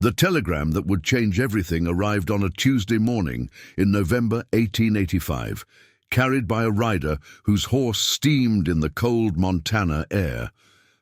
The telegram that would change everything arrived on a Tuesday morning in November 1885, carried by a rider whose horse steamed in the cold Montana air.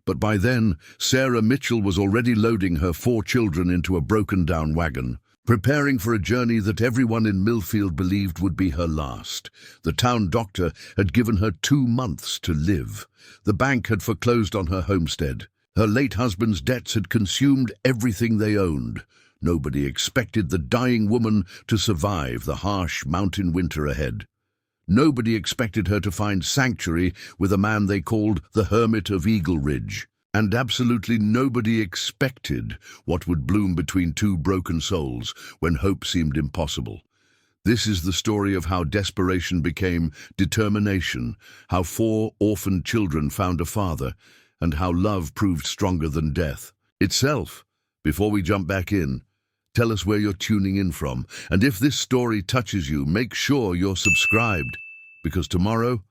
But by then, Sarah Mitchell was already loading her 4 children into a broken-down wagon, preparing for a journey that everyone in Milfield believed would be her last. The town doctor had given her 2 months to live. The bank had foreclosed on her homestead. Her late husband's debts had consumed everything they owned. Nobody expected the dying woman to survive the harsh mountain winter ahead. Nobody expected her to find sanctuary with a man they called the Hermit of Eagle Ridge. And absolutely nobody expected what would bloom between 2 broken souls when hope seemed impossible. This is the story of how desperation became determination, how 4 orphaned children found a father, and how love proved stronger than death itself. Before we jump back in, tell us where you're tuning in from, and if this story touches you, make sure you're subscribed, because tomorrow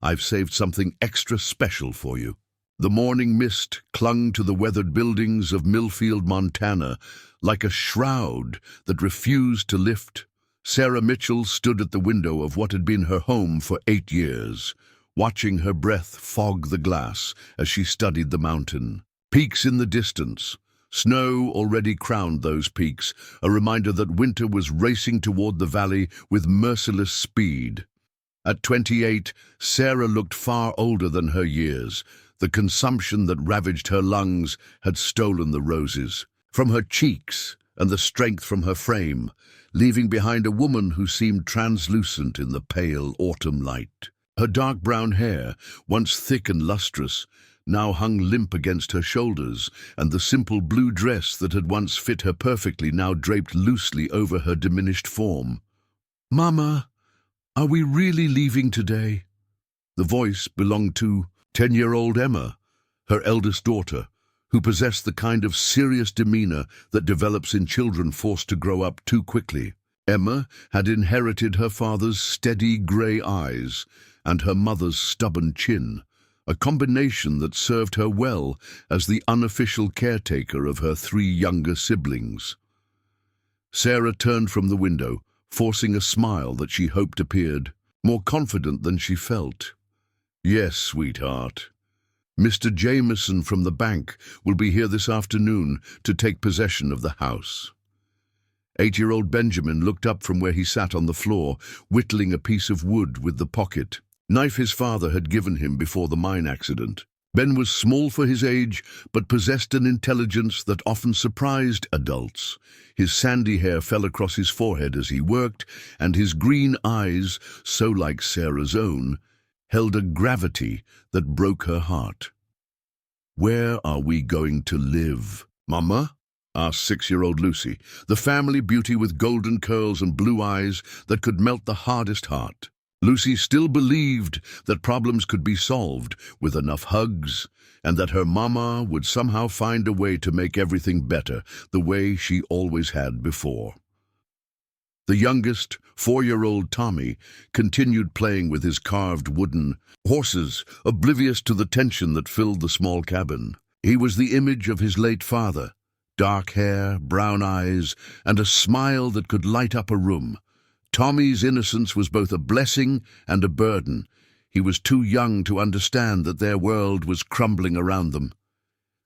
I've saved something extra special for you. The morning mist clung to the weathered buildings of Milfield, Montana, like a shroud that refused to lift. Sarah Mitchell stood at the window of what had been her home for 8 years, watching her breath fog the glass as she studied the mountain. Peaks in the distance. Snow already crowned those peaks, a reminder that winter was racing toward the valley with merciless speed. At 28, Sarah looked far older than her years. The consumption that ravaged her lungs had stolen the roses from her cheeks and the strength from her frame, leaving behind a woman who seemed translucent in the pale autumn light. Her dark brown hair, once thick and lustrous, now hung limp against her shoulders, and the simple blue dress that had once fit her perfectly now draped loosely over her diminished form. "Mama, are we really leaving today?" The voice belonged to 10-year-old Emma, her eldest daughter, who possessed the kind of serious demeanor that develops in children forced to grow up too quickly. Emma had inherited her father's steady gray eyes and her mother's stubborn chin, a combination that served her well as the unofficial caretaker of her 3 younger siblings. Sarah turned from the window, forcing a smile that she hoped appeared more confident than she felt. "Yes, sweetheart. Mr. Jameson from the bank will be here this afternoon to take possession of the house." 8-year-old Benjamin looked up from where he sat on the floor, whittling a piece of wood with the pocket knife his father had given him before the mine accident. Ben was small for his age, but possessed an intelligence that often surprised adults. His sandy hair fell across his forehead as he worked, and his green eyes, so like Sarah's own, held a gravity that broke her heart. "Where are we going to live, Mama?" asked 6-year-old Lucy, the family beauty with golden curls and blue eyes that could melt the hardest heart. Lucy still believed that problems could be solved with enough hugs, and that her mama would somehow find a way to make everything better, the way she always had before. The youngest, 4-year-old Tommy, continued playing with his carved wooden horses, oblivious to the tension that filled the small cabin. He was the image of his late father, dark hair, brown eyes, and a smile that could light up a room. Tommy's innocence was both a blessing and a burden. He was too young to understand that their world was crumbling around them.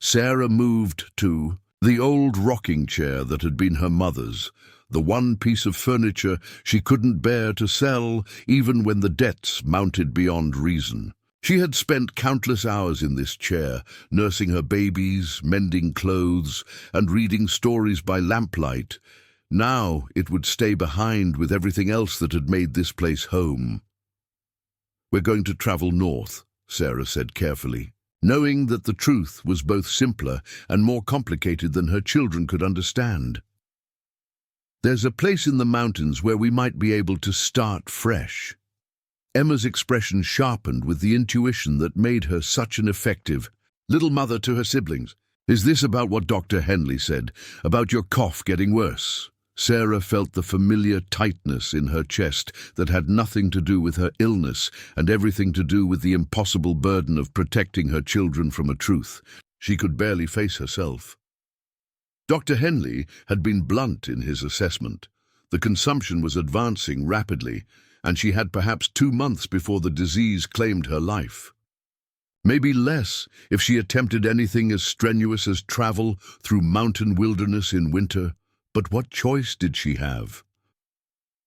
Sarah moved to the old rocking chair that had been her mother's, the one piece of furniture she couldn't bear to sell even when the debts mounted beyond reason. She had spent countless hours in this chair, nursing her babies, mending clothes, and reading stories by lamplight. Now it would stay behind with everything else that had made this place home. "We're going to travel north," Sarah said carefully, knowing that the truth was both simpler and more complicated than her children could understand. "There's a place in the mountains where we might be able to start fresh." Emma's expression sharpened with the intuition that made her such an effective little mother to her siblings. "Is this about what Dr. Henley said, about your cough getting worse?" Sarah felt the familiar tightness in her chest that had nothing to do with her illness and everything to do with the impossible burden of protecting her children from a truth she could barely face herself. Dr. Henley had been blunt in his assessment. The consumption was advancing rapidly, and she had perhaps 2 months before the disease claimed her life. Maybe less if she attempted anything as strenuous as travel through mountain wilderness in winter, but what choice did she have?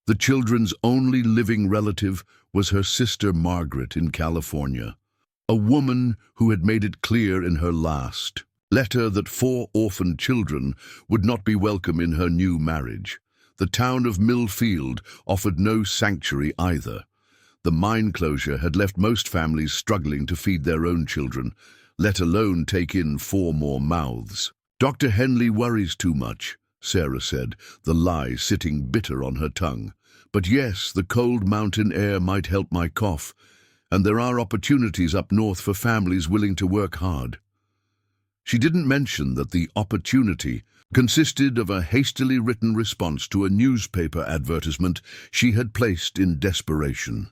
The children's only living relative was her sister Margaret in California, a woman who had made it clear in her last letter that 4 orphaned children would not be welcome in her new marriage. The town of Milfield offered no sanctuary either. The mine closure had left most families struggling to feed their own children, let alone take in 4 more mouths. "Dr. Henley worries too much," Sarah said, the lie sitting bitter on her tongue. "But yes, the cold mountain air might help my cough, and there are opportunities up north for families willing to work hard." She didn't mention that the opportunity consisted of a hastily written response to a newspaper advertisement she had placed in desperation.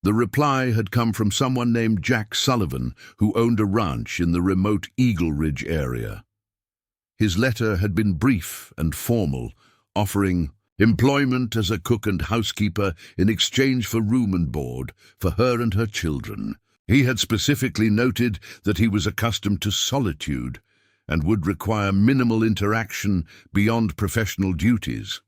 The reply had come from someone named Jack Sullivan, who owned a ranch in the remote Eagle Ridge area. His letter had been brief and formal, offering employment as a cook and housekeeper in exchange for room and board for her and her children. He had specifically noted that he was accustomed to solitude and would require minimal interaction beyond professional duties.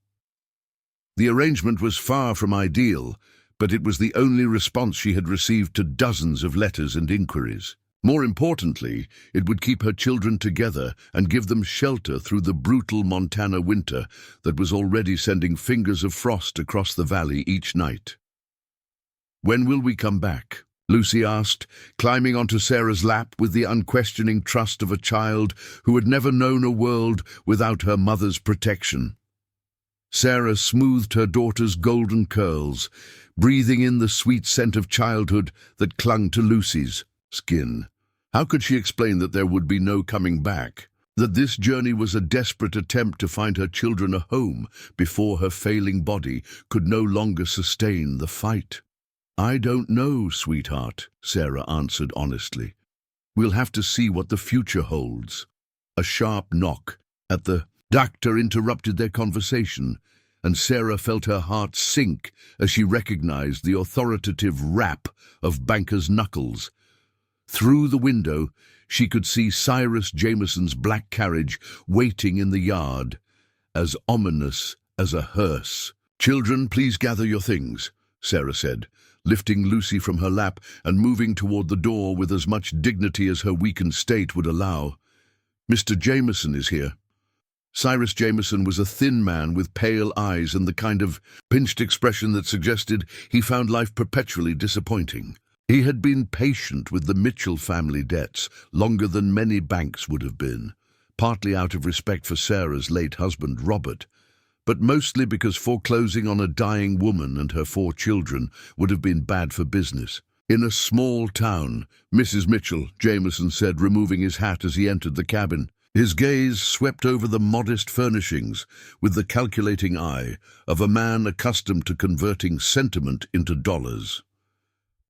The arrangement was far from ideal, but it was the only response she had received to dozens of letters and inquiries. More importantly, it would keep her children together and give them shelter through the brutal Montana winter that was already sending fingers of frost across the valley each night. "When will we come back?" Lucy asked, climbing onto Sarah's lap with the unquestioning trust of a child who had never known a world without her mother's protection. Sarah smoothed her daughter's golden curls, breathing in the sweet scent of childhood that clung to Lucy's skin. How could she explain that there would be no coming back? That this journey was a desperate attempt to find her children a home before her failing body could no longer sustain the fight? "I don't know, sweetheart," Sarah answered honestly. "We'll have to see what the future holds." A sharp knock at the doctor interrupted their conversation, and Sarah felt her heart sink as she recognized the authoritative rap of Banker's knuckles. Through the window, she could see Cyrus Jameson's black carriage waiting in the yard, as ominous as a hearse. "Children, please gather your things," Sarah said, lifting Lucy from her lap and moving toward the door with as much dignity as her weakened state would allow. "Mr. Jameson is here." Cyrus Jameson was a thin man with pale eyes and the kind of pinched expression that suggested he found life perpetually disappointing. He had been patient with the Mitchell family debts, longer than many banks would have been, partly out of respect for Sarah's late husband, Robert, but mostly because foreclosing on a dying woman and her 4 children would have been bad for business. "In a small town, Mrs. Mitchell," Jameson said, removing his hat as he entered the cabin. His gaze swept over the modest furnishings with the calculating eye of a man accustomed to converting sentiment into dollars.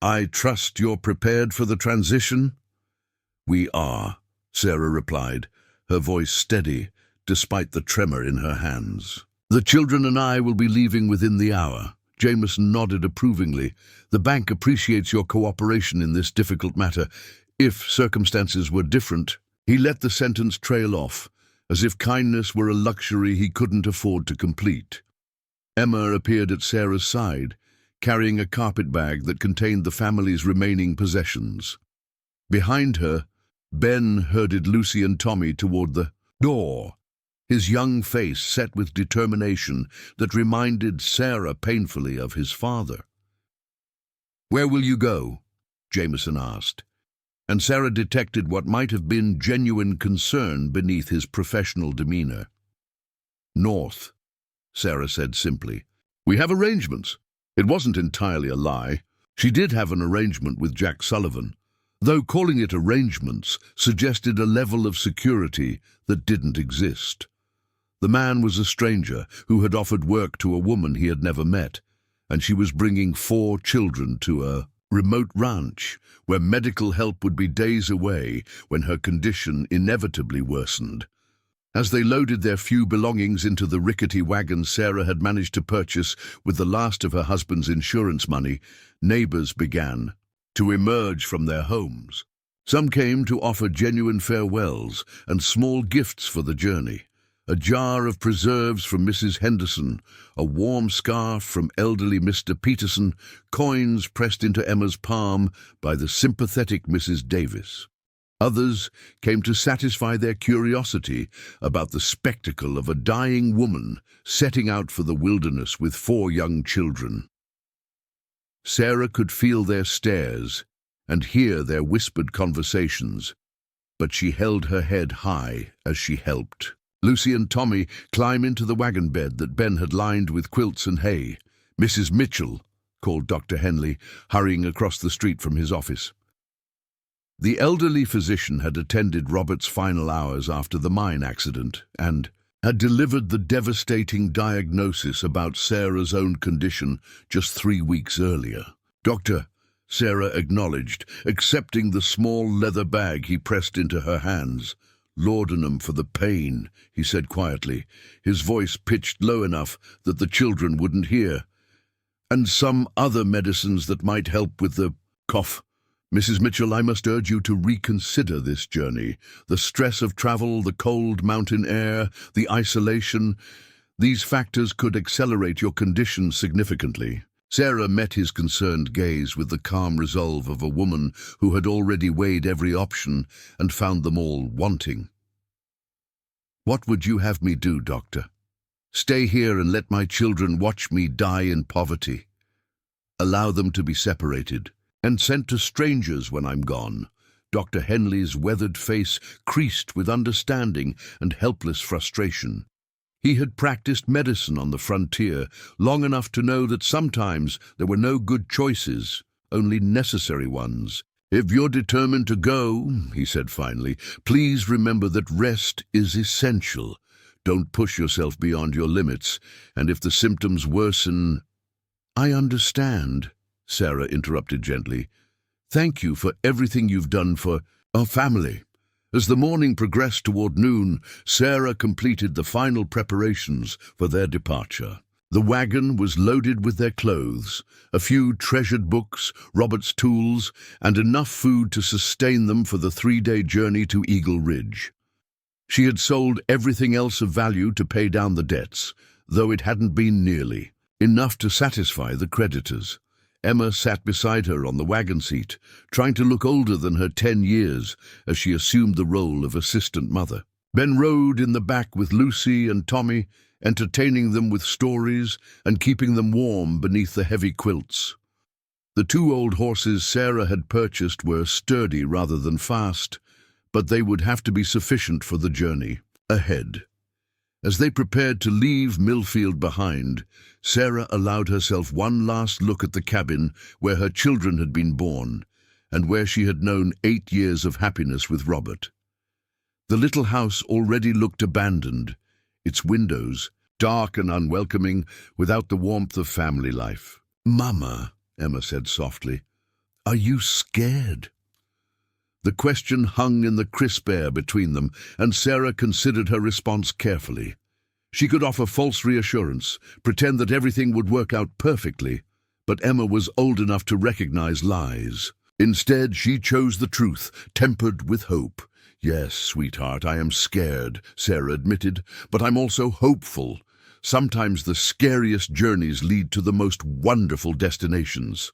"I trust you're prepared for the transition?" "We are," Sarah replied, her voice steady despite the tremor in her hands. "The children and I will be leaving within the hour." Jameson nodded approvingly. "The bank appreciates your cooperation in this difficult matter. If circumstances were different—" He let the sentence trail off, as if kindness were a luxury he couldn't afford to complete. Emma appeared at Sarah's side, carrying a carpet bag that contained the family's remaining possessions. Behind her, Ben herded Lucy and Tommy toward the door, his young face set with determination that reminded Sarah painfully of his father. "Where will you go?" Jameson asked, and Sarah detected what might have been genuine concern beneath his professional demeanor. "North," Sarah said simply. "We have arrangements." It wasn't entirely a lie. She did have an arrangement with Jack Sullivan, though calling it arrangements suggested a level of security that didn't exist. The man was a stranger who had offered work to a woman he had never met, and she was bringing 4 children to a remote ranch where medical help would be days away when her condition inevitably worsened. As they loaded their few belongings into the rickety wagon Sarah had managed to purchase with the last of her husband's insurance money, neighbors began to emerge from their homes. Some came to offer genuine farewells and small gifts for the journey. A jar of preserves from Mrs. Henderson, a warm scarf from elderly Mr. Peterson, coins pressed into Emma's palm by the sympathetic Mrs. Davis. Others came to satisfy their curiosity about the spectacle of a dying woman setting out for the wilderness with 4 young children. Sarah could feel their stares and hear their whispered conversations, but she held her head high as she helped. Lucy and Tommy climbed into the wagon bed that Ben had lined with quilts and hay. "Mrs. Mitchell," called Dr. Henley, hurrying across the street from his office. The elderly physician had attended Robert's final hours after the mine accident and had delivered the devastating diagnosis about Sarah's own condition just 3 weeks earlier. "Doctor," Sarah acknowledged, accepting the small leather bag he pressed into her hands. "Laudanum for the pain," he said quietly, his voice pitched low enough that the children wouldn't hear. "And some other medicines that might help with the cough. Mrs. Mitchell, I must urge you to reconsider this journey. The stress of travel, the cold mountain air, the isolation, these factors could accelerate your condition significantly." Sarah met his concerned gaze with the calm resolve of a woman who had already weighed every option and found them all wanting. "What would you have me do, Doctor? Stay here and let my children watch me die in poverty? Allow them to be separated and sent to strangers when I'm gone?" Dr. Henley's weathered face creased with understanding and helpless frustration. He had practiced medicine on the frontier long enough to know that sometimes there were no good choices, only necessary ones. "If you're determined to go," he said finally, "please remember that rest is essential. Don't push yourself beyond your limits, and if the symptoms worsen—" "I understand," Sarah interrupted gently. "Thank you for everything you've done for our family." As the morning progressed toward noon, Sarah completed the final preparations for their departure. The wagon was loaded with their clothes, a few treasured books, Robert's tools, and enough food to sustain them for the 3-day journey to Eagle Ridge. She had sold everything else of value to pay down the debts, though it hadn't been nearly enough to satisfy the creditors. Emma sat beside her on the wagon seat, trying to look older than her 10 years as she assumed the role of assistant mother. Ben rode in the back with Lucy and Tommy, entertaining them with stories and keeping them warm beneath the heavy quilts. The 2 old horses Sarah had purchased were sturdy rather than fast, but they would have to be sufficient for the journey ahead. As they prepared to leave Milfield behind, Sarah allowed herself one last look at the cabin where her children had been born, and where she had known 8 years of happiness with Robert. The little house already looked abandoned, its windows dark and unwelcoming, without the warmth of family life. "Mama," Emma said softly, "are you scared?" The question hung in the crisp air between them, and Sarah considered her response carefully. She could offer false reassurance, pretend that everything would work out perfectly, but Emma was old enough to recognize lies. Instead, she chose the truth, tempered with hope. "Yes, sweetheart, I am scared," Sarah admitted, "but I'm also hopeful. Sometimes the scariest journeys lead to the most wonderful destinations."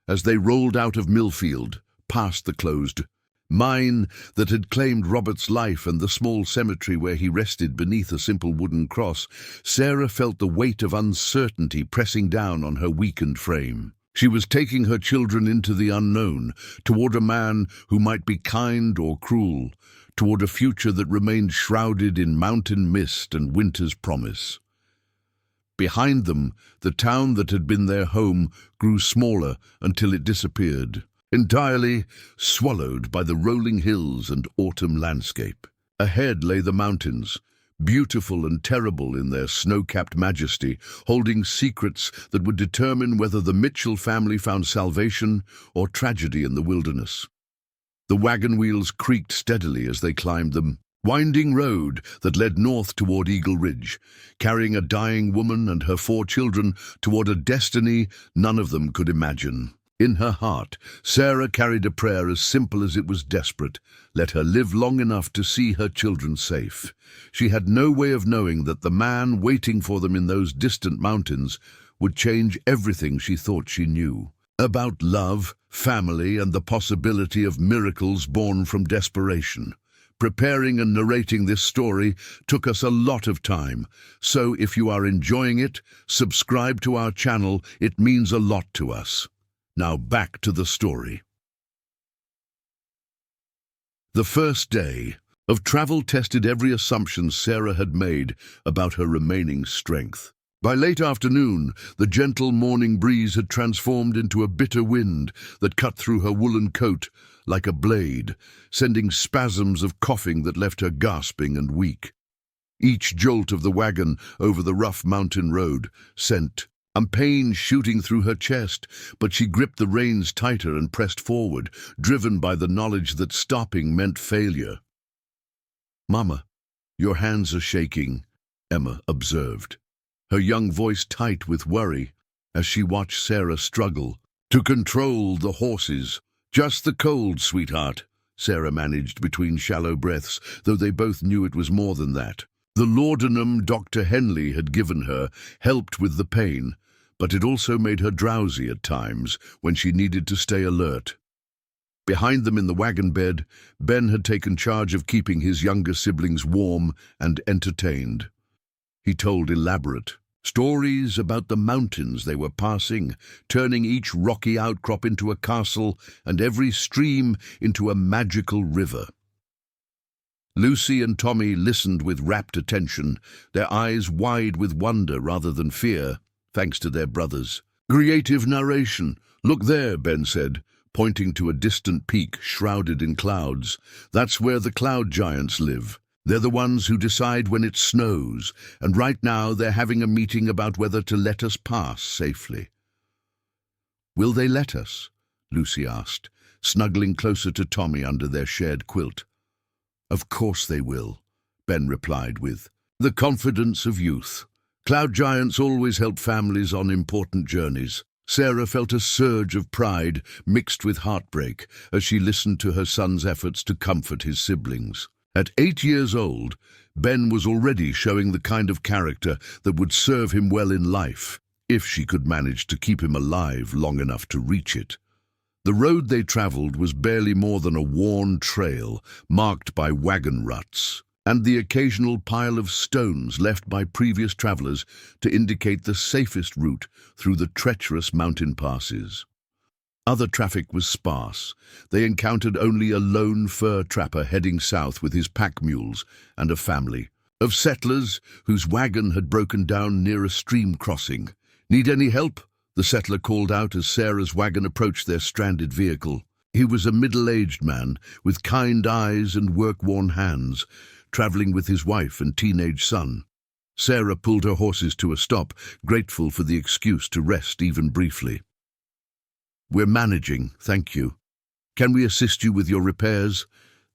As they rolled out of Milfield, past the closed mine that had claimed Robert's life and the small cemetery where he rested beneath a simple wooden cross, Sarah felt the weight of uncertainty pressing down on her weakened frame. She was taking her children into the unknown, toward a man who might be kind or cruel, toward a future that remained shrouded in mountain mist and winter's promise. Behind them, the town that had been their home grew smaller until it disappeared, entirely swallowed by the rolling hills and autumn landscape. Ahead lay the mountains, beautiful and terrible in their snow-capped majesty, holding secrets that would determine whether the Mitchell family found salvation or tragedy in the wilderness. The wagon wheels creaked steadily as they climbed them, winding road that led north toward Eagle Ridge, carrying a dying woman and her 4 children toward a destiny none of them could imagine. In her heart, Sarah carried a prayer as simple as it was desperate. Let her live long enough to see her children safe. She had no way of knowing that the man waiting for them in those distant mountains would change everything she thought she knew about love, family, and the possibility of miracles born from desperation. Preparing and narrating this story took us a lot of time, so if you are enjoying it, subscribe to our channel. It means a lot to us. Now back to the story. The first day of travel tested every assumption Sarah had made about her remaining strength. By late afternoon, the gentle morning breeze had transformed into a bitter wind that cut through her woolen coat like a blade, sending spasms of coughing that left her gasping and weak. Each jolt of the wagon over the rough mountain road sent pain shooting through her chest, but she gripped the reins tighter and pressed forward, driven by the knowledge that stopping meant failure. "Mama, your hands are shaking," Emma observed, her young voice tight with worry as she watched Sarah struggle to control the horses. "Just the cold, sweetheart," Sarah managed between shallow breaths, though they both knew it was more than that. The laudanum Dr. Henley had given her helped with the pain, but it also made her drowsy at times when she needed to stay alert. Behind them in the wagon bed, Ben had taken charge of keeping his younger siblings warm and entertained. He told elaborate stories about the mountains they were passing, turning each rocky outcrop into a castle and every stream into a magical river. Lucy and Tommy listened with rapt attention, their eyes wide with wonder rather than fear, thanks to their brothers. "Creative narration. Look there," Ben said, pointing to a distant peak shrouded in clouds. "That's where the cloud giants live. They're the ones who decide when it snows, and right now they're having a meeting about whether to let us pass safely." "Will they let us?" Lucy asked, snuggling closer to Tommy under their shared quilt. "Of course they will," Ben replied with the confidence of youth. Cloud giants always help families on important journeys. Sarah felt a surge of pride mixed with heartbreak as she listened to her son's efforts to comfort his siblings. At 8 years old, Ben was already showing the kind of character that would serve him well in life, if she could manage to keep him alive long enough to reach it. The road they traveled was barely more than a worn trail marked by wagon ruts and the occasional pile of stones left by previous travelers to indicate the safest route through the treacherous mountain passes. Other traffic was sparse. They encountered only a lone fur trapper heading south with his pack mules and a family of settlers whose wagon had broken down near a stream crossing. "Need any help?" the settler called out as Sarah's wagon approached their stranded vehicle. He was a middle-aged man with kind eyes and work-worn hands, traveling with his wife and teenage son. Sarah pulled her horses to a stop, grateful for the excuse to rest even briefly. "We're managing, thank you. Can we assist you with your repairs?"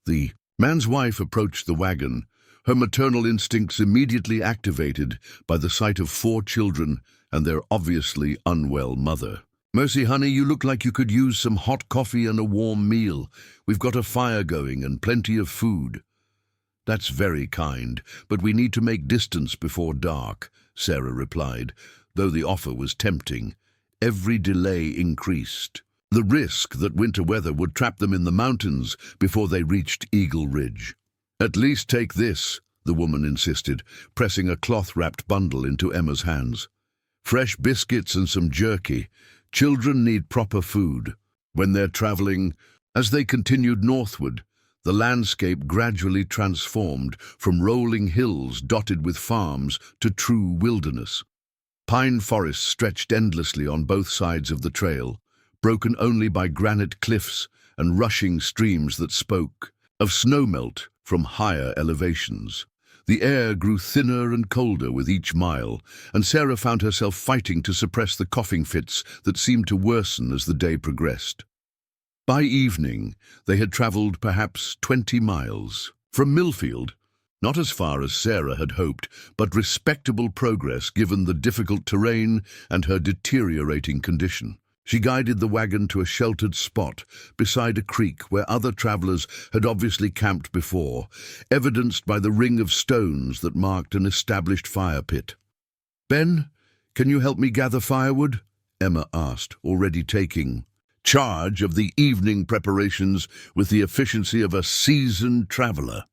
The man's wife approached the wagon, her maternal instincts immediately activated by the sight of 4 children and their obviously unwell mother. "Mercy, honey, you look like you could use some hot coffee and a warm meal. We've got a fire going and plenty of food." "That's very kind, but we need to make distance before dark," Sarah replied, though the offer was tempting. Every delay increased the risk that winter weather would trap them in the mountains before they reached Eagle Ridge. "At least take this," the woman insisted, pressing a cloth-wrapped bundle into Emma's hands. "Fresh biscuits and some jerky. Children need proper food when they're traveling." As they continued northward, the landscape gradually transformed from rolling hills dotted with farms to true wilderness. Pine forests stretched endlessly on both sides of the trail, broken only by granite cliffs and rushing streams that spoke of snowmelt from higher elevations. The air grew thinner and colder with each mile, and Sarah found herself fighting to suppress the coughing fits that seemed to worsen as the day progressed. By evening, they had traveled perhaps 20 miles. From Milfield, Not as far as Sarah had hoped, but respectable progress given the difficult terrain and her deteriorating condition. She guided the wagon to a sheltered spot beside a creek where other travelers had obviously camped before, evidenced by the ring of stones that marked an established fire pit. "Ben, can you help me gather firewood?" Emma asked, already taking charge of the evening preparations with the efficiency of a seasoned traveler.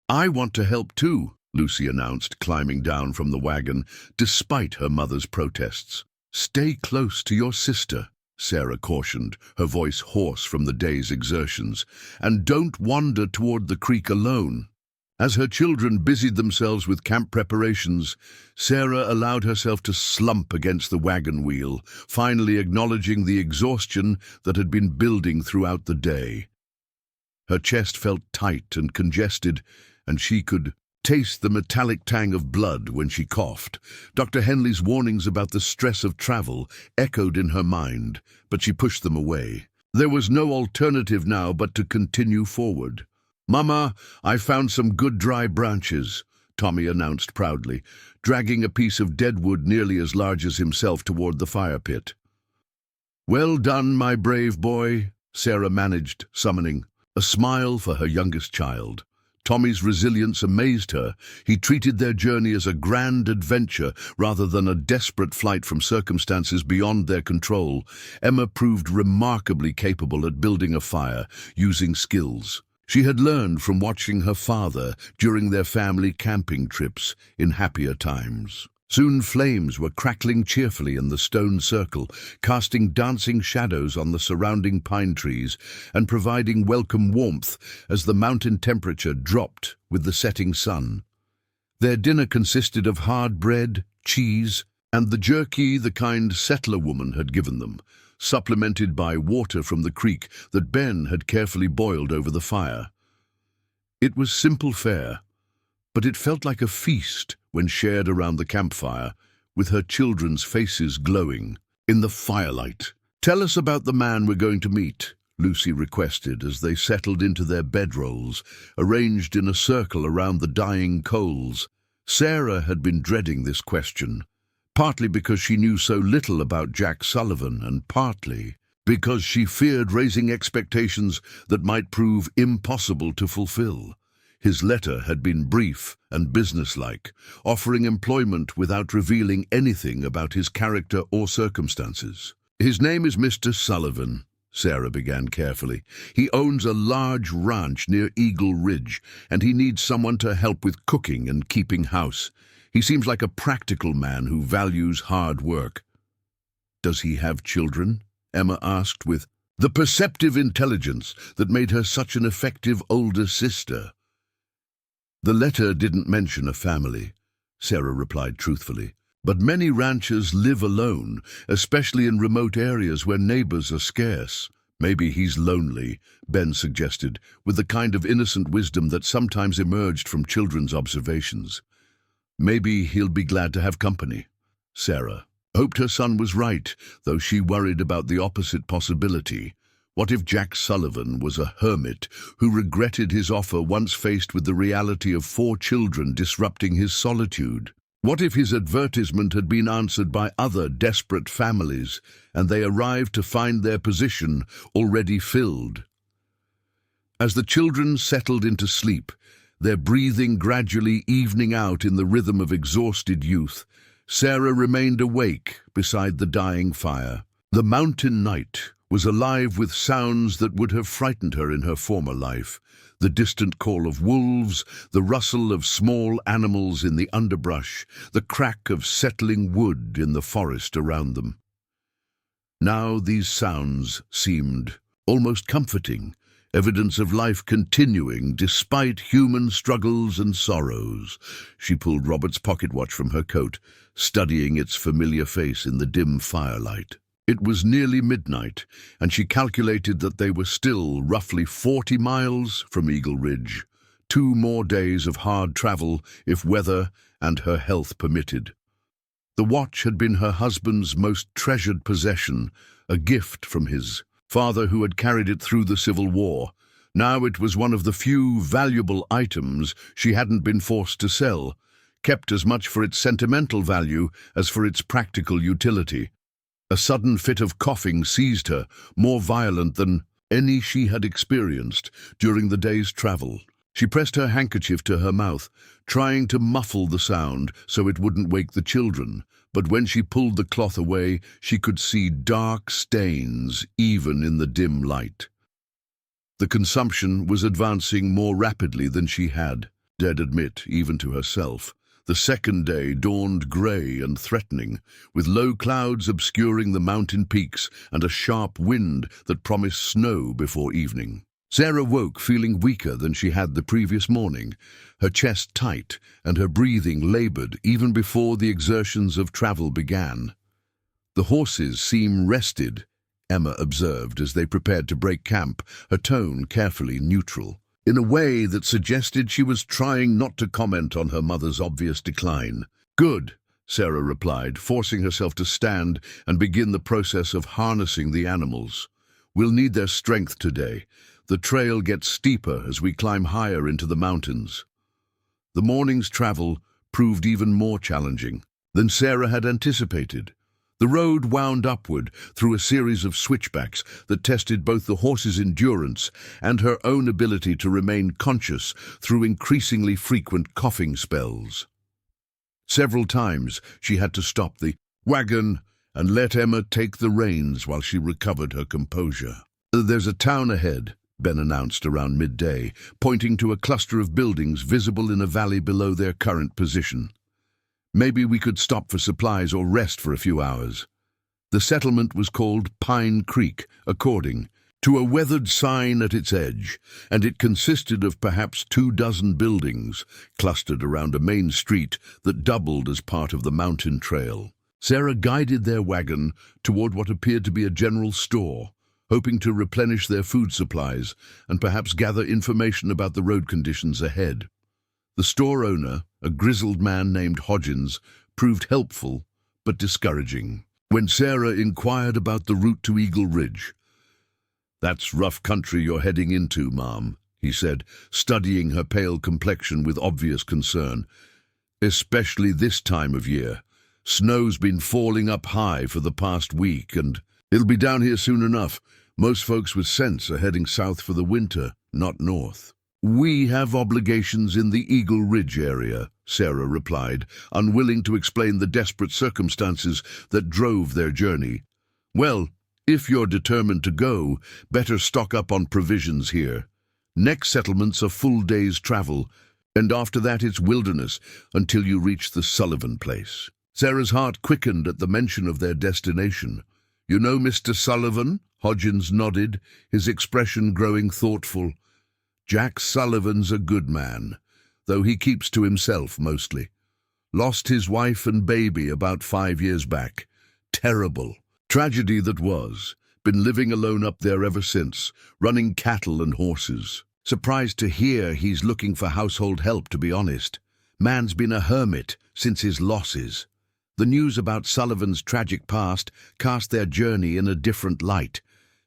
"I want to help too," Lucy announced, climbing down from the wagon, despite her mother's protests. "Stay close to your sister," Sarah cautioned, her voice hoarse from the day's exertions, "and don't wander toward the creek alone." As her children busied themselves with camp preparations, Sarah allowed herself to slump against the wagon wheel, finally acknowledging the exhaustion that had been building throughout the day. Her chest felt tight and congested, and she could taste the metallic tang of blood when she coughed. Dr. Henley's warnings about the stress of travel echoed in her mind, but she pushed them away. There was no alternative now but to continue forward. "Mama, I found some good dry branches," Tommy announced proudly, dragging a piece of dead wood nearly as large as himself toward the fire pit. "Well done, my brave boy," Sarah managed, summoning a smile for her youngest child. Tommy's resilience amazed her. He treated their journey as a grand adventure rather than a desperate flight from circumstances beyond their control. Emma proved remarkably capable at building a fire, using skills she had learned from watching her father during their family camping trips in happier times. Soon flames were crackling cheerfully in the stone circle, casting dancing shadows on the surrounding pine trees and providing welcome warmth as the mountain temperature dropped with the setting sun. Their dinner consisted of hard bread, cheese, and the jerky the kind settler woman had given them, supplemented by water from the creek that Ben had carefully boiled over the fire. It was simple fare, but it felt like a feast when shared around the campfire, with her children's faces glowing in the firelight. "Tell us about the man we're going to meet," Lucy requested as they settled into their bedrolls, arranged in a circle around the dying coals. Sarah had been dreading this question, partly because she knew so little about Jack Sullivan and partly because she feared raising expectations that might prove impossible to fulfill. His letter had been brief and businesslike, offering employment without revealing anything about his character or circumstances. "His name is Mr. Sullivan," Sarah began carefully. "He owns a large ranch near Eagle Ridge, and he needs someone to help with cooking and keeping house. He seems like a practical man who values hard work." "Does he have children?" Emma asked with the perceptive intelligence that made her such an effective older sister. "The letter didn't mention a family," Sarah replied truthfully. "But many ranchers live alone, especially in remote areas where neighbors are scarce." "Maybe he's lonely," Ben suggested, with the kind of innocent wisdom that sometimes emerged from children's observations. "Maybe he'll be glad to have company." Sarah hoped her son was right, though she worried about the opposite possibility. What if Jack Sullivan was a hermit who regretted his offer once faced with the reality of 4 children disrupting his solitude? What if his advertisement had been answered by other desperate families, and they arrived to find their position already filled? As the children settled into sleep, their breathing gradually evening out in the rhythm of exhausted youth, Sarah remained awake beside the dying fire. The mountain night was alive with sounds that would have frightened her in her former life. The distant call of wolves, the rustle of small animals in the underbrush, the crack of settling wood in the forest around them. Now these sounds seemed almost comforting, evidence of life continuing despite human struggles and sorrows. She pulled Robert's pocket watch from her coat, studying its familiar face in the dim firelight. It was nearly midnight, and she calculated that they were still roughly 40 miles from Eagle Ridge. 2 more days of hard travel, if weather and her health permitted. The watch had been her husband's most treasured possession, a gift from his father who had carried it through the Civil War. Now it was one of the few valuable items she hadn't been forced to sell, kept as much for its sentimental value as for its practical utility. A sudden fit of coughing seized her, more violent than any she had experienced during the day's travel. She pressed her handkerchief to her mouth, trying to muffle the sound so it wouldn't wake the children, but when she pulled the cloth away, she could see dark stains even in the dim light. The consumption was advancing more rapidly than she had dared admit, even to herself. The second day dawned grey and threatening, with low clouds obscuring the mountain peaks and a sharp wind that promised snow before evening. Sarah woke feeling weaker than she had the previous morning, her chest tight and her breathing laboured even before the exertions of travel began. "The horses seem rested," Emma observed as they prepared to break camp, her tone carefully neutral, in a way that suggested she was trying not to comment on her mother's obvious decline. "Good," Sarah replied, forcing herself to stand and begin the process of harnessing the animals. "We'll need their strength today. The trail gets steeper as we climb higher into the mountains." The morning's travel proved even more challenging than Sarah had anticipated. The road wound upward through a series of switchbacks that tested both the horse's endurance and her own ability to remain conscious through increasingly frequent coughing spells. Several times she had to stop the wagon and let Emma take the reins while she recovered her composure. "There's a town ahead," Ben announced around midday, pointing to a cluster of buildings visible in a valley below their current position. "Maybe we could stop for supplies or rest for a few hours." The settlement was called Pine Creek, according to a weathered sign at its edge, and it consisted of perhaps 24 buildings clustered around a main street that doubled as part of the mountain trail. Sarah guided their wagon toward what appeared to be a general store, hoping to replenish their food supplies and perhaps gather information about the road conditions ahead. The store owner, a grizzled man named Hodgins, proved helpful but discouraging. When Sarah inquired about the route to Eagle Ridge, "That's rough country you're heading into, Mom," he said, studying her pale complexion with obvious concern. "Especially this time of year. Snow's been falling up high for the past week, and it'll be down here soon enough. Most folks with sense are heading south for the winter, not north." "We have obligations in the Eagle Ridge area," Sarah replied, unwilling to explain the desperate circumstances that drove their journey. "Well, if you're determined to go, better stock up on provisions here. Next settlement's a full day's travel, and after that it's wilderness until you reach the Sullivan place." Sarah's heart quickened at the mention of their destination. "You know Mr. Sullivan?" Hodgins nodded, his expression growing thoughtful. "Jack Sullivan's a good man, though he keeps to himself mostly. Lost his wife and baby about 5 years back. Terrible. Tragedy that was. Been living alone up there ever since, running cattle and horses. Surprised to hear he's looking for household help, to be honest. Man's been a hermit since his losses." The news about Sullivan's tragic past cast their journey in a different light.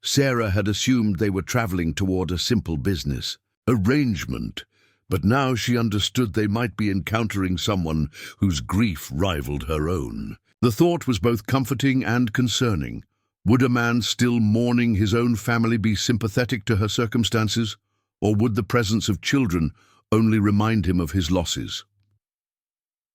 Sarah had assumed they were traveling toward a simple business arrangement, but now she understood they might be encountering someone whose grief rivaled her own. The thought was both comforting and concerning. Would a man still mourning his own family be sympathetic to her circumstances, or would the presence of children only remind him of his losses?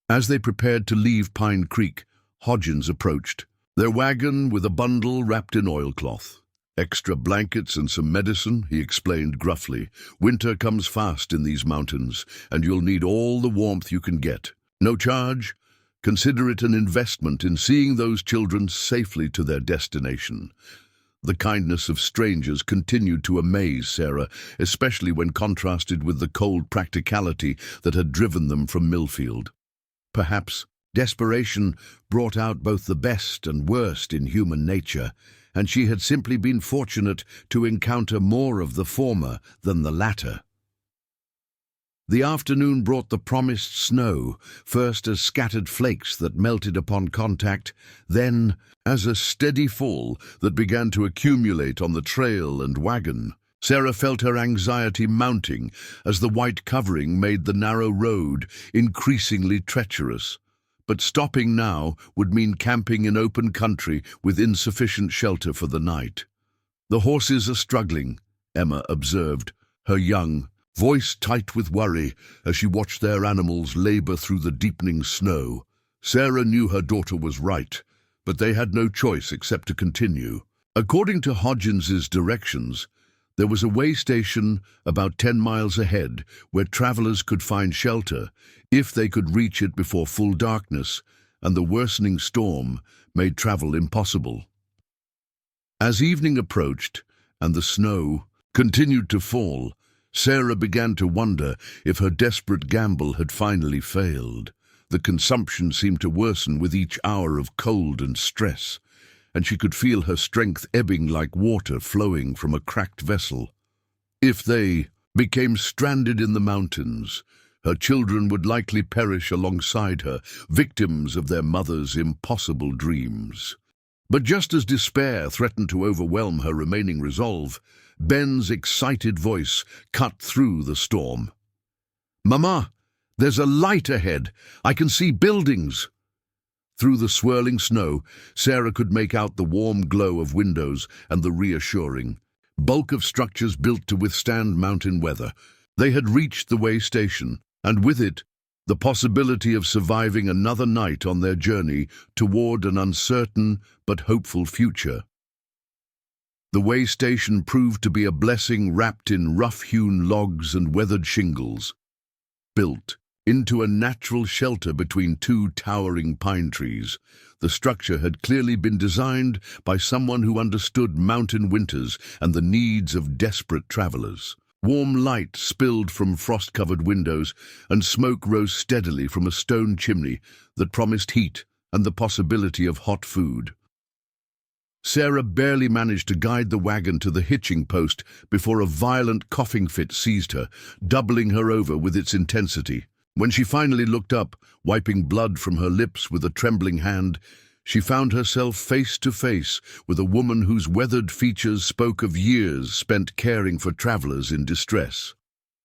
As they prepared to leave Pine Creek, Hodgins approached, their wagon with a bundle wrapped in oilcloth. "Extra blankets and some medicine," he explained gruffly. "Winter comes fast in these mountains, and you'll need all the warmth you can get. No charge. Consider it an investment in seeing those children safely to their destination." The kindness of strangers continued to amaze Sarah, especially when contrasted with the cold practicality that had driven them from Milfield. Perhaps desperation brought out both the best and worst in human nature, and she had simply been fortunate to encounter more of the former than the latter. The afternoon brought the promised snow, first as scattered flakes that melted upon contact, then as a steady fall that began to accumulate on the trail and wagon. Sarah felt her anxiety mounting as the white covering made the narrow road increasingly treacherous. But stopping now would mean camping in open country with insufficient shelter for the night. "The horses are struggling," Emma observed, her young voice tight with worry as she watched their animals labor through the deepening snow. Sarah knew her daughter was right, but they had no choice except to continue. According to Hodgins's directions, there was a way station about 10 miles ahead where travelers could find shelter if they could reach it before full darkness, and the worsening storm made travel impossible. As evening approached and the snow continued to fall, Sarah began to wonder if her desperate gamble had finally failed. The consumption seemed to worsen with each hour of cold and stress, and she could feel her strength ebbing like water flowing from a cracked vessel. If they became stranded in the mountains, her children would likely perish alongside her, victims of their mother's impossible dreams. But just as despair threatened to overwhelm her remaining resolve, Ben's excited voice cut through the storm. "Mama, there's a light ahead. I can see buildings." Through the swirling snow, Sarah could make out the warm glow of windows and the reassuring bulk of structures built to withstand mountain weather. They had reached the way station, and with it, the possibility of surviving another night on their journey toward an uncertain but hopeful future. The way station proved to be a blessing wrapped in rough-hewn logs and weathered shingles, built into a natural shelter between two towering pine trees. The structure had clearly been designed by someone who understood mountain winters and the needs of desperate travelers. Warm light spilled from frost-covered windows, and smoke rose steadily from a stone chimney that promised heat and the possibility of hot food. Sarah barely managed to guide the wagon to the hitching post before a violent coughing fit seized her, doubling her over with its intensity. When she finally looked up, wiping blood from her lips with a trembling hand, she found herself face to face with a woman whose weathered features spoke of years spent caring for travelers in distress.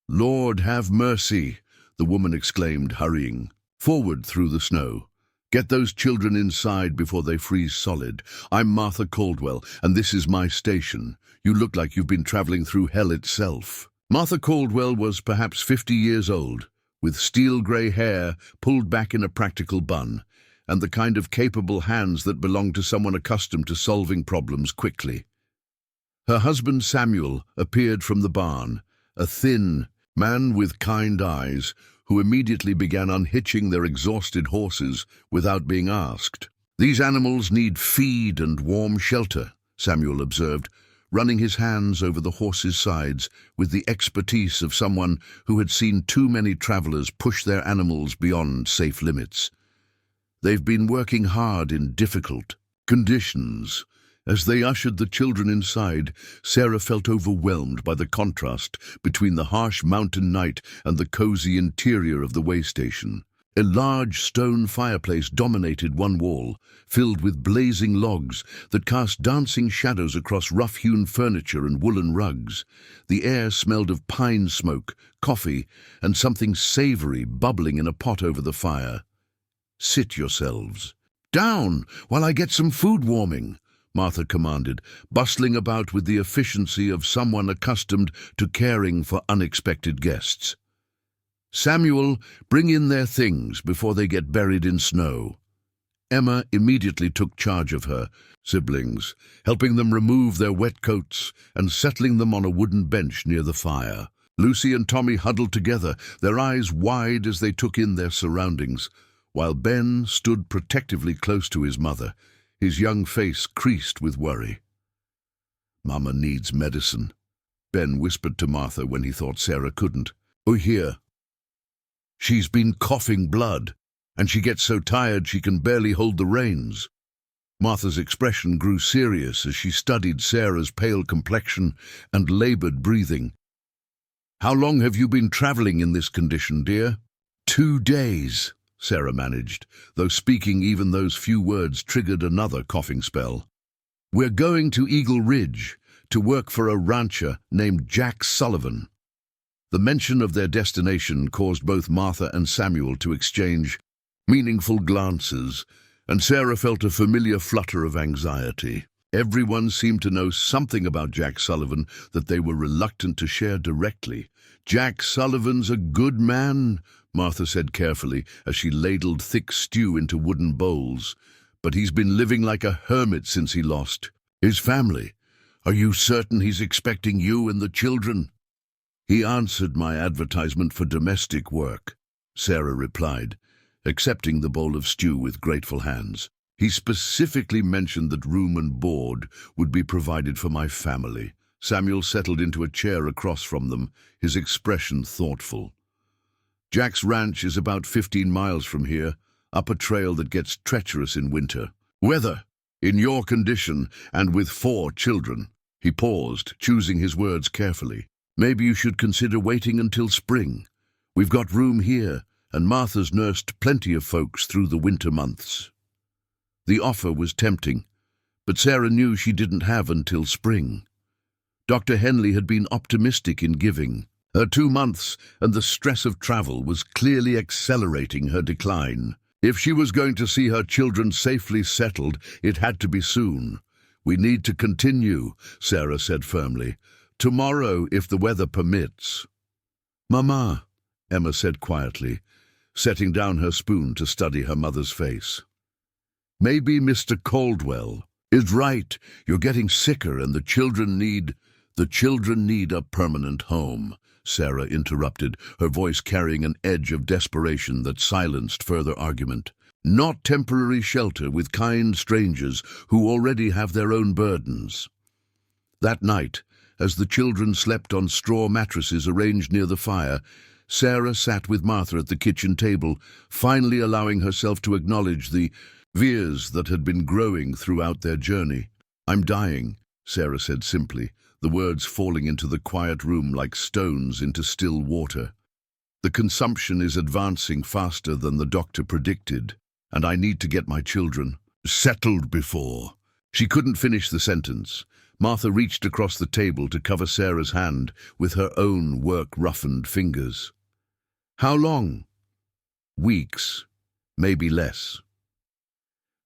"Lord, have mercy," the woman exclaimed, hurrying forward through the snow. "Get those children inside before they freeze solid. I'm Martha Caldwell, and this is my station. You look like you've been traveling through hell itself." Martha Caldwell was perhaps 50 years old, with steel-grey hair pulled back in a practical bun, and the kind of capable hands that belonged to someone accustomed to solving problems quickly. Her husband Samuel appeared from the barn, a thin man with kind eyes, who immediately began unhitching their exhausted horses without being asked. "These animals need feed and warm shelter," Samuel observed, running his hands over the horses' sides with the expertise of someone who had seen too many travelers push their animals beyond safe limits. "They've been working hard in difficult conditions." As they ushered the children inside, Sarah felt overwhelmed by the contrast between the harsh mountain night and the cozy interior of the way station. A large stone fireplace dominated one wall, filled with blazing logs that cast dancing shadows across rough-hewn furniture and woolen rugs. The air smelled of pine smoke, coffee, and something savory bubbling in a pot over the fire. "Sit yourselves. Down while I get some food warming," Martha commanded, bustling about with the efficiency of someone accustomed to caring for unexpected guests. "Samuel, bring in their things before they get buried in snow." Emma immediately took charge of her siblings, helping them remove their wet coats and settling them on a wooden bench near the fire. Lucy and Tommy huddled together, their eyes wide as they took in their surroundings, while Ben stood protectively close to his mother, his young face creased with worry. "Mama needs medicine," Ben whispered to Martha when he thought Sarah couldn't. "Oh, here. She's been coughing blood, and she gets so tired she can barely hold the reins." Martha's expression grew serious as she studied Sarah's pale complexion and labored breathing. "How long have you been traveling in this condition, dear?" 2 days, Sarah managed, though speaking even those few words triggered another coughing spell. "We're going to Eagle Ridge, to work for a rancher named Jack Sullivan. The mention of their destination caused both Martha and Samuel to exchange meaningful glances, and Sarah felt a familiar flutter of anxiety. Everyone seemed to know something about Jack Sullivan that they were reluctant to share directly. "Jack Sullivan's a good man," Martha said carefully as she ladled thick stew into wooden bowls. "But he's been living like a hermit since he lost his family. Are you certain he's expecting you and the children?" "He answered my advertisement for domestic work," Sarah replied, accepting the bowl of stew with grateful hands. "He specifically mentioned that room and board would be provided for my family." Samuel settled into a chair across from them, his expression thoughtful. "Jack's ranch is about 15 miles from here, up a trail that gets treacherous in winter. Weather, in your condition and with 4 children." He paused, choosing his words carefully. "Maybe you should consider waiting until spring. We've got room here, and Martha's nursed plenty of folks through the winter months." The offer was tempting, but Sarah knew she didn't have until spring. Dr. Henley had been optimistic in giving. Her 2 months and the stress of travel was clearly accelerating her decline. If she was going to see her children safely settled, it had to be soon. "We need to continue," Sarah said firmly. "Tomorrow, if the weather permits." "Mama," Emma said quietly, setting down her spoon to study her mother's face. "Maybe Mr. Caldwell is right. You're getting sicker and the children need a permanent home," Sarah interrupted, her voice carrying an edge of desperation that silenced further argument. "Not temporary shelter with kind strangers who already have their own burdens." That night, as the children slept on straw mattresses arranged near the fire, Sarah sat with Martha at the kitchen table, finally allowing herself to acknowledge the fears that had been growing throughout their journey. "I'm dying," Sarah said simply, the words falling into the quiet room like stones into still water. "The consumption is advancing faster than the doctor predicted, and I need to get my children settled before." She couldn't finish the sentence. Martha reached across the table to cover Sarah's hand with her own work-roughened fingers. "How long?" "Weeks, maybe less.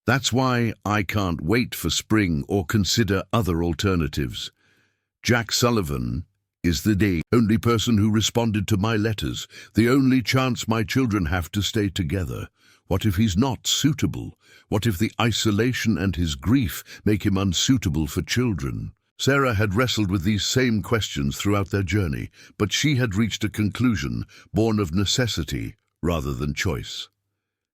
That's why I can't wait for spring or consider other alternatives. Jack Sullivan is the only person who responded to my letters, the only chance my children have to stay together. What if he's not suitable? What if the isolation and his grief make him unsuitable for children?" Sarah had wrestled with these same questions throughout their journey, but she had reached a conclusion born of necessity rather than choice.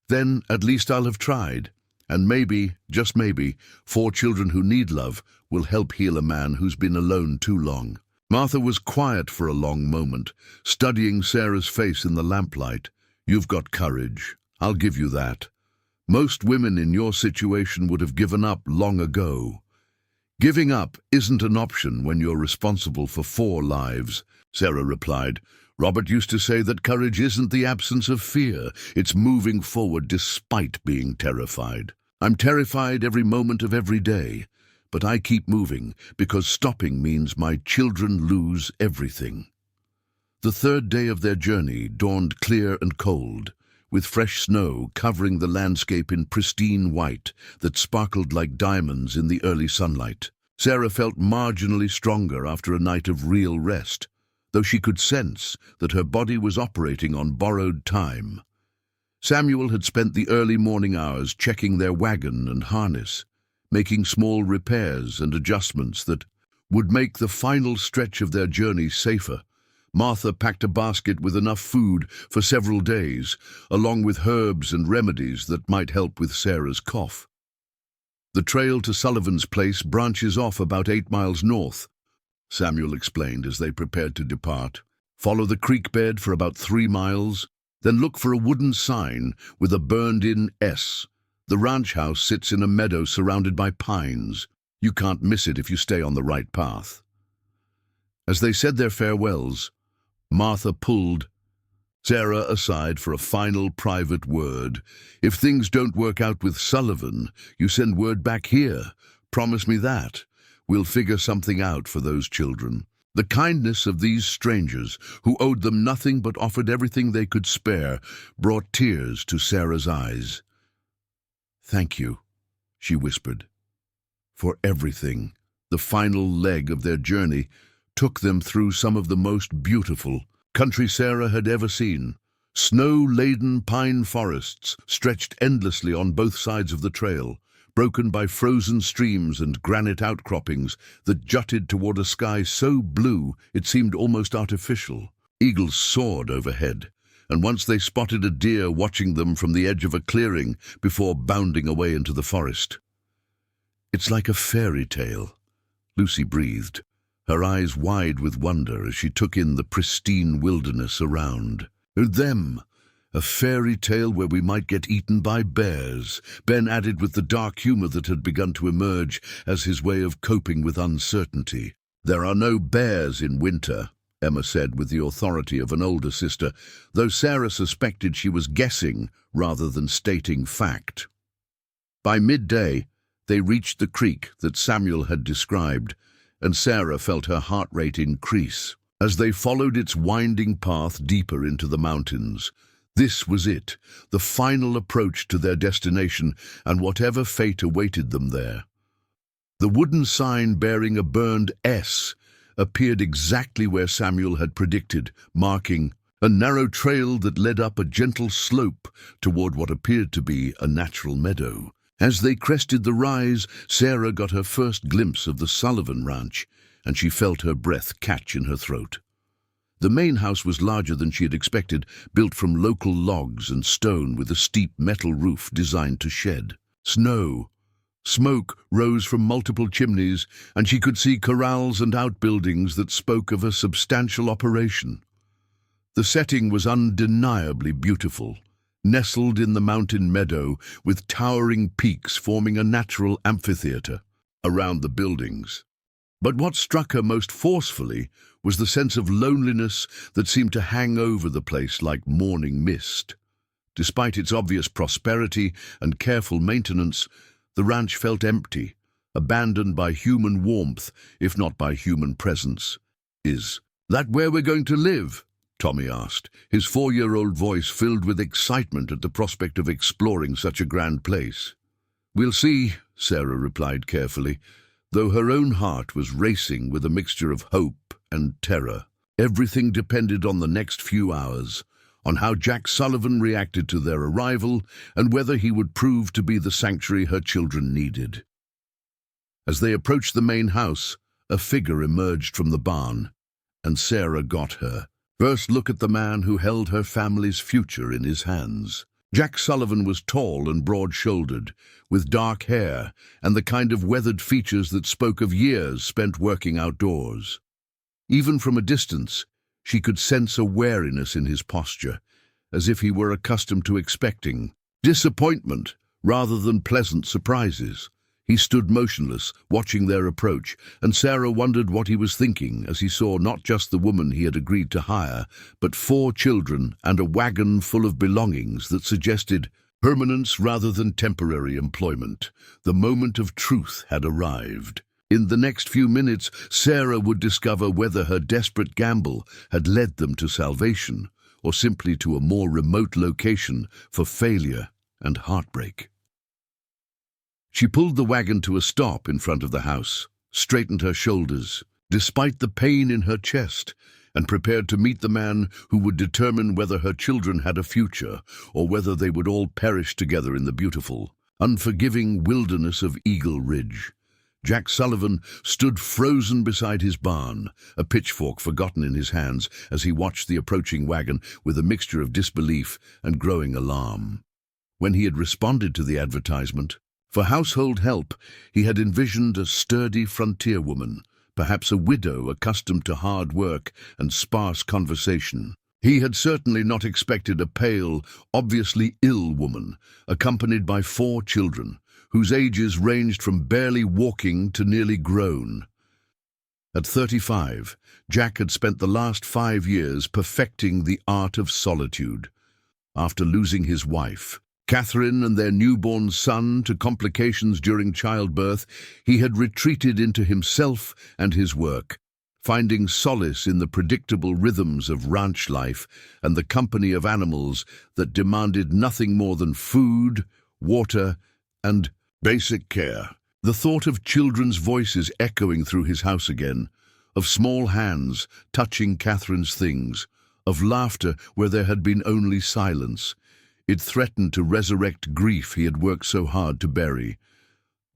"Then at least I'll have tried. And maybe, just maybe, 4 children who need love will help heal a man who's been alone too long." Martha was quiet for a long moment, studying Sarah's face in the lamplight. "You've got courage. I'll give you that. Most women in your situation would have given up long ago." "Giving up isn't an option when you're responsible for 4 lives," Sarah replied. "Robert used to say that courage isn't the absence of fear, it's moving forward despite being terrified. I'm terrified every moment of every day, but I keep moving because stopping means my children lose everything." The 3rd day of their journey dawned clear and cold, with fresh snow covering the landscape in pristine white that sparkled like diamonds in the early sunlight. Sarah felt marginally stronger after a night of real rest, though she could sense that her body was operating on borrowed time. Samuel had spent the early morning hours checking their wagon and harness, making small repairs and adjustments that would make the final stretch of their journey safer. Martha packed a basket with enough food for several days, along with herbs and remedies that might help with Sarah's cough. "The trail to Sullivan's place branches off about 8 miles north," Samuel explained as they prepared to depart. "Follow the creek bed for about 3 miles, then look for a wooden sign with a burned-in S. The ranch house sits in a meadow surrounded by pines. You can't miss it if you stay on the right path." As they said their farewells, Martha pulled Sarah aside for a final private word. "If things don't work out with Sullivan, you send word back here. Promise me that. We'll figure something out for those children." The kindness of these strangers, who owed them nothing but offered everything they could spare, brought tears to Sarah's eyes. "Thank you," she whispered, "for everything." The final leg of their journey took them through some of the most beautiful country Sarah had ever seen. Snow-laden pine forests stretched endlessly on both sides of the trail, broken by frozen streams and granite outcroppings that jutted toward a sky so blue it seemed almost artificial. Eagles soared overhead, and once they spotted a deer watching them from the edge of a clearing before bounding away into the forest. "It's like a fairy tale," Lucy breathed, her eyes wide with wonder as she took in the pristine wilderness around. "Them! A fairy tale where we might get eaten by bears," Ben added with the dark humor that had begun to emerge as his way of coping with uncertainty. "There are no bears in winter," Emma said with the authority of an older sister, though Sarah suspected she was guessing rather than stating fact. By midday, they reached the creek that Samuel had described, and Sarah felt her heart rate increase. As they followed its winding path deeper into the mountains, this was it, the final approach to their destination and whatever fate awaited them there. The wooden sign bearing a burned S appeared exactly where Samuel had predicted, marking a narrow trail that led up a gentle slope toward what appeared to be a natural meadow. As they crested the rise, Sarah got her first glimpse of the Sullivan Ranch, and she felt her breath catch in her throat. The main house was larger than she had expected, built from local logs and stone with a steep metal roof designed to shed smoke rose from multiple chimneys, and she could see corrals and outbuildings that spoke of a substantial operation. The setting was undeniably beautiful, nestled in the mountain meadow with towering peaks forming a natural amphitheater around the buildings. But what struck her most forcefully was the sense of loneliness that seemed to hang over the place like morning mist. Despite its obvious prosperity and careful maintenance, the ranch felt empty, abandoned by human warmth, if not by human presence. "Is that where we're going to live?" Tommy asked, his 4-year-old voice filled with excitement at the prospect of exploring such a grand place. "We'll see," Sarah replied carefully, though her own heart was racing with a mixture of hope and terror. Everything depended on the next few hours, on how Jack Sullivan reacted to their arrival and whether he would prove to be the sanctuary her children needed. As they approached the main house, a figure emerged from the barn, and Sarah got her first look at the man who held her family's future in his hands. Jack Sullivan was tall and broad-shouldered, with dark hair and the kind of weathered features that spoke of years spent working outdoors. Even from a distance, she could sense a wariness in his posture, as if he were accustomed to expecting disappointment rather than pleasant surprises. He stood motionless, watching their approach, and Sarah wondered what he was thinking as he saw not just the woman he had agreed to hire, but 4 children and a wagon full of belongings that suggested permanence rather than temporary employment. The moment of truth had arrived. In the next few minutes, Sarah would discover whether her desperate gamble had led them to salvation, or simply to a more remote location for failure and heartbreak. She pulled the wagon to a stop in front of the house, straightened her shoulders, despite the pain in her chest, and prepared to meet the man who would determine whether her children had a future or whether they would all perish together in the beautiful, unforgiving wilderness of Eagle Ridge. Jack Sullivan stood frozen beside his barn, a pitchfork forgotten in his hands as he watched the approaching wagon with a mixture of disbelief and growing alarm. When he had responded to the advertisement for household help, he had envisioned a sturdy frontier woman, perhaps a widow accustomed to hard work and sparse conversation. He had certainly not expected a pale, obviously ill woman, accompanied by 4 children, whose ages ranged from barely walking to nearly grown. At 35, Jack had spent the last 5 years perfecting the art of solitude. After losing his wife, Catherine and their newborn son to complications during childbirth, he had retreated into himself and his work, finding solace in the predictable rhythms of ranch life and the company of animals that demanded nothing more than food, water, and basic care. The thought of children's voices echoing through his house again, of small hands touching Catherine's things, of laughter where there had been only silence. It threatened to resurrect grief he had worked so hard to bury.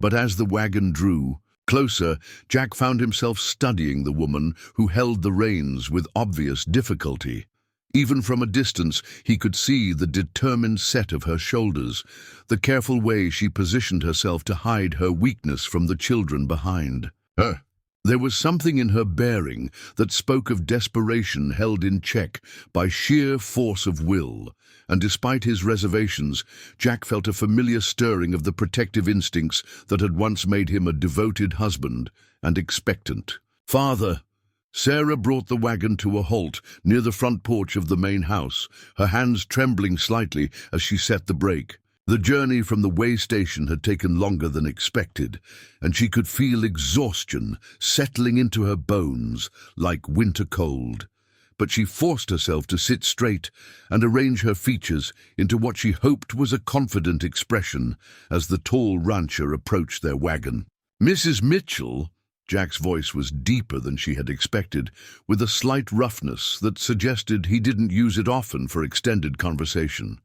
But as the wagon drew closer, Jack found himself studying the woman who held the reins with obvious difficulty. Even from a distance, he could see the determined set of her shoulders, the careful way she positioned herself to hide her weakness from the children behind her. There was something in her bearing that spoke of desperation held in check by sheer force of will, and despite his reservations, Jack felt a familiar stirring of the protective instincts that had once made him a devoted husband and expectant father. Sarah brought the wagon to a halt near the front porch of the main house, her hands trembling slightly as she set the brake. The journey from the way station had taken longer than expected, and she could feel exhaustion settling into her bones like winter cold. But she forced herself to sit straight and arrange her features into what she hoped was a confident expression as the tall rancher approached their wagon. "Mrs. Mitchell," Jack's voice was deeper than she had expected, with a slight roughness that suggested he didn't use it often for extended conversation.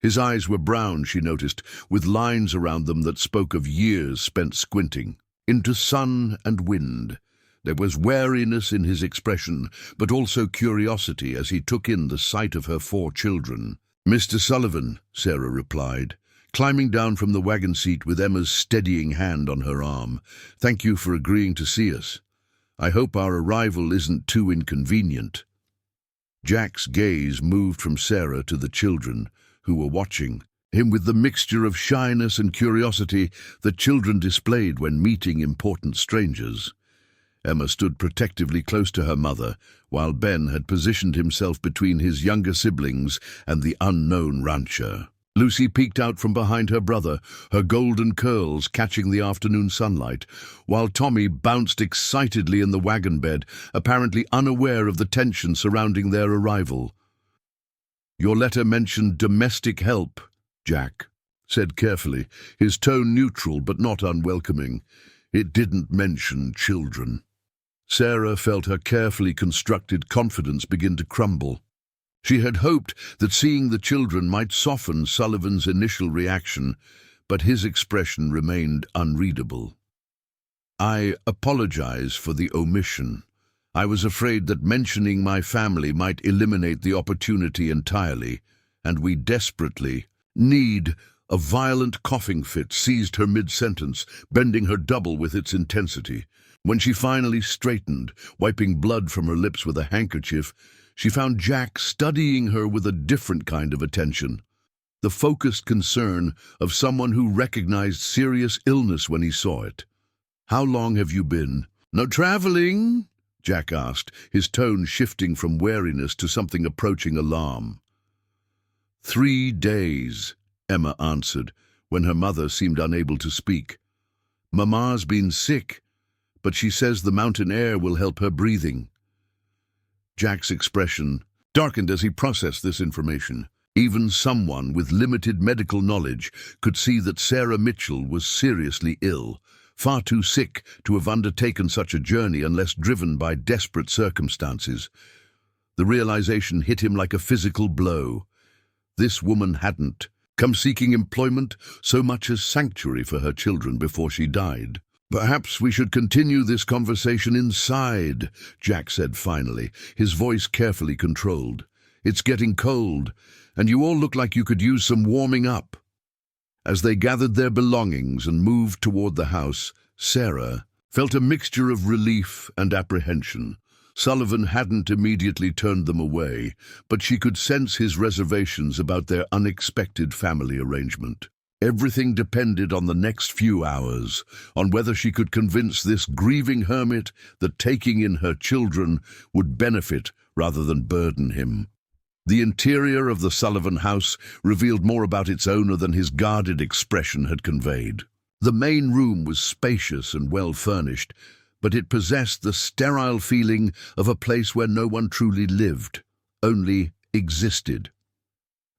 His eyes were brown, she noticed, with lines around them that spoke of years spent squinting into sun and wind. There was wariness in his expression, but also curiosity as he took in the sight of her 4 children. "Mr. Sullivan," Sarah replied, climbing down from the wagon seat with Emma's steadying hand on her arm. "Thank you for agreeing to see us. I hope our arrival isn't too inconvenient." Jack's gaze moved from Sarah to the children, who were watching him with the mixture of shyness and curiosity that children displayed when meeting important strangers. Emma stood protectively close to her mother, while Ben had positioned himself between his younger siblings and the unknown rancher. Lucy peeked out from behind her brother, her golden curls catching the afternoon sunlight, while Tommy bounced excitedly in the wagon bed, apparently unaware of the tension surrounding their arrival. "Your letter mentioned domestic help," Jack said carefully, his tone neutral but not unwelcoming. "It didn't mention children." Sarah felt her carefully constructed confidence begin to crumble. She had hoped that seeing the children might soften Sullivan's initial reaction, but his expression remained unreadable. "I apologize for the omission. I was afraid that mentioning my family might eliminate the opportunity entirely, and we desperately need..." A violent coughing fit seized her mid-sentence, bending her double with its intensity. When she finally straightened, wiping blood from her lips with a handkerchief, she found Jack studying her with a different kind of attention, the focused concern of someone who recognized serious illness when he saw it. "How long have you been?" "No traveling?" Jack asked, his tone shifting from wariness to something approaching alarm. 3 days, Emma answered, when her mother seemed unable to speak. "Mama's been sick, but she says the mountain air will help her breathing." Jack's expression darkened as he processed this information. Even someone with limited medical knowledge could see that Sarah Mitchell was seriously ill, far too sick to have undertaken such a journey unless driven by desperate circumstances. The realization hit him like a physical blow. This woman hadn't come seeking employment so much as sanctuary for her children before she died. "Perhaps we should continue this conversation inside," Jack said finally, his voice carefully controlled. "It's getting cold, and you all look like you could use some warming up." As they gathered their belongings and moved toward the house, Sarah felt a mixture of relief and apprehension. Sullivan hadn't immediately turned them away, but she could sense his reservations about their unexpected family arrangement. Everything depended on the next few hours, on whether she could convince this grieving hermit that taking in her children would benefit rather than burden him. The interior of the Sullivan house revealed more about its owner than his guarded expression had conveyed. The main room was spacious and well furnished, but it possessed the sterile feeling of a place where no one truly lived, only existed.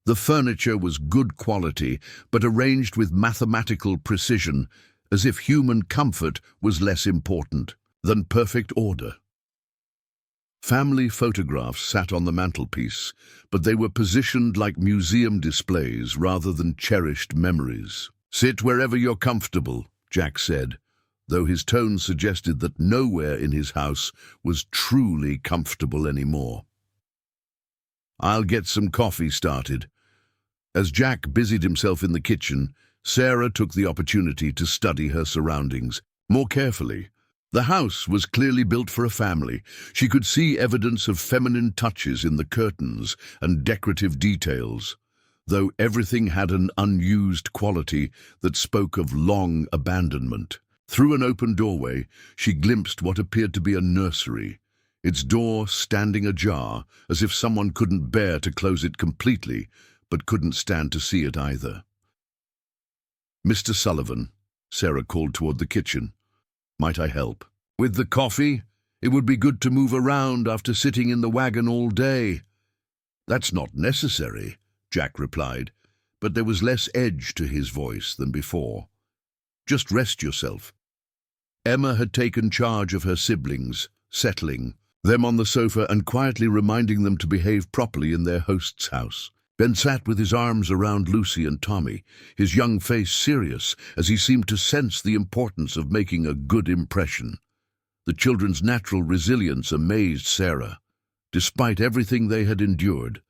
The furniture was good quality, but arranged with mathematical precision, as if human comfort was less important than perfect order. Family photographs sat on the mantelpiece, but they were positioned like museum displays rather than cherished memories. "Sit wherever you're comfortable," Jack said, though his tone suggested that nowhere in his house was truly comfortable anymore. "I'll get some coffee started." As Jack busied himself in the kitchen, Sarah took the opportunity to study her surroundings more carefully. The house was clearly built for a family. She could see evidence of feminine touches in the curtains and decorative details, though everything had an unused quality that spoke of long abandonment. Through an open doorway, she glimpsed what appeared to be a nursery, its door standing ajar, as if someone couldn't bear to close it completely, but couldn't stand to see it either. "Mr. Sullivan," Sarah called toward the kitchen. "Might I help?" "With the coffee? It would be good to move around after sitting in the wagon all day." "That's not necessary," Jack replied, but there was less edge to his voice than before. "Just rest yourself." Emma had taken charge of her siblings, settling them on the sofa and quietly reminding them to behave properly in their host's house. Ben sat with his arms around Lucy and Tommy, his young face serious as he seemed to sense the importance of making a good impression. The children's natural resilience amazed Sarah. Despite everything they had endured,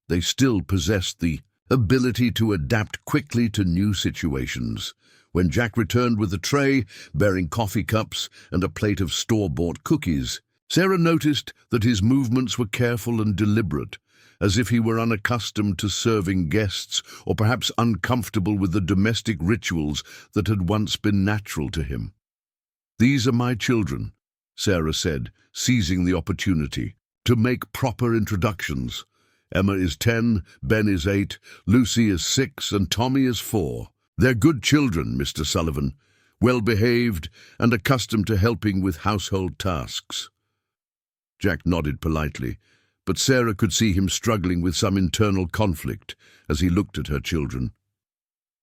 they still possessed the ability to adapt quickly to new situations. When Jack returned with a tray bearing coffee cups and a plate of store-bought cookies, Sarah noticed that his movements were careful and deliberate, as if he were unaccustomed to serving guests or perhaps uncomfortable with the domestic rituals that had once been natural to him. "These are my children," Sarah said, seizing the opportunity to make proper introductions. "Emma is 10, Ben is 8, Lucy is 6, and Tommy is 4. They're good children, Mr. Sullivan, well-behaved and accustomed to helping with household tasks." Jack nodded politely, but Sarah could see him struggling with some internal conflict as he looked at her children.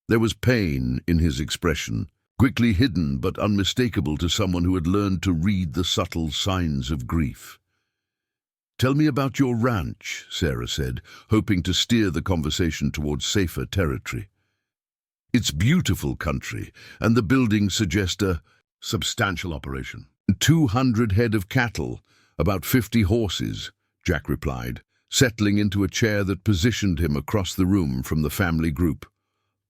There was pain in his expression, quickly hidden but unmistakable to someone who had learned to read the subtle signs of grief. "Tell me about your ranch," Sarah said, hoping to steer the conversation towards safer territory. "It's beautiful country, and the buildings suggest a substantial operation. 200 head of cattle, about 50 horses, Jack replied, settling into a chair that positioned him across the room from the family group.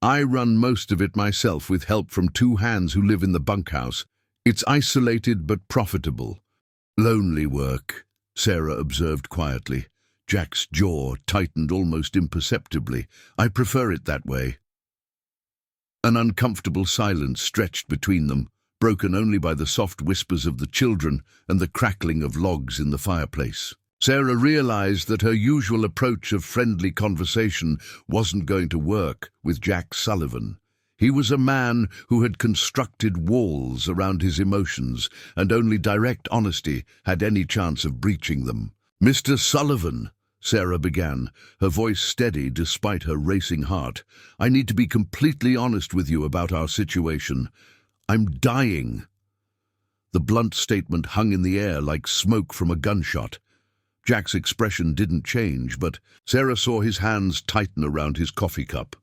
"I run most of it myself with help from 2 hands who live in the bunkhouse. It's isolated but profitable." "Lonely work," Sarah observed quietly. Jack's jaw tightened almost imperceptibly. "I prefer it that way." An uncomfortable silence stretched between them, broken only by the soft whispers of the children and the crackling of logs in the fireplace. Sarah realized that her usual approach of friendly conversation wasn't going to work with Jack Sullivan. He was a man who had constructed walls around his emotions, and only direct honesty had any chance of breaching them. "Mr. Sullivan," Sarah began, her voice steady despite her racing heart, "I need to be completely honest with you about our situation. I'm dying." The blunt statement hung in the air like smoke from a gunshot. Jack's expression didn't change, but Sarah saw his hands tighten around his coffee cup.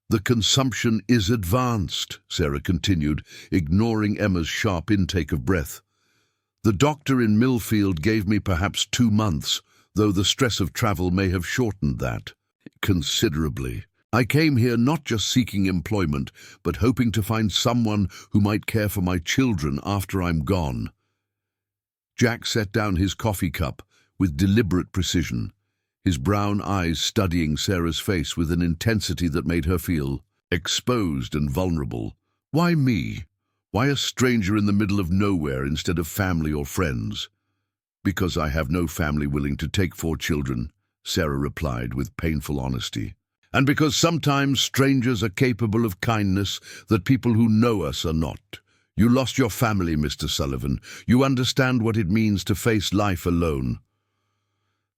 "The consumption is advanced," Sarah continued, ignoring Emma's sharp intake of breath. "The doctor in Milfield gave me perhaps 2 months, though the stress of travel may have shortened that considerably. I came here not just seeking employment, but hoping to find someone who might care for my children after I'm gone." Jack set down his coffee cup with deliberate precision, his brown eyes studying Sarah's face with an intensity that made her feel exposed and vulnerable. "Why me? Why a stranger in the middle of nowhere instead of family or friends?" "Because I have no family willing to take 4 children," Sarah replied with painful honesty. And because sometimes strangers are capable of kindness that people who know us are not. You lost your family, Mr. Sullivan. You understand what it means to face life alone.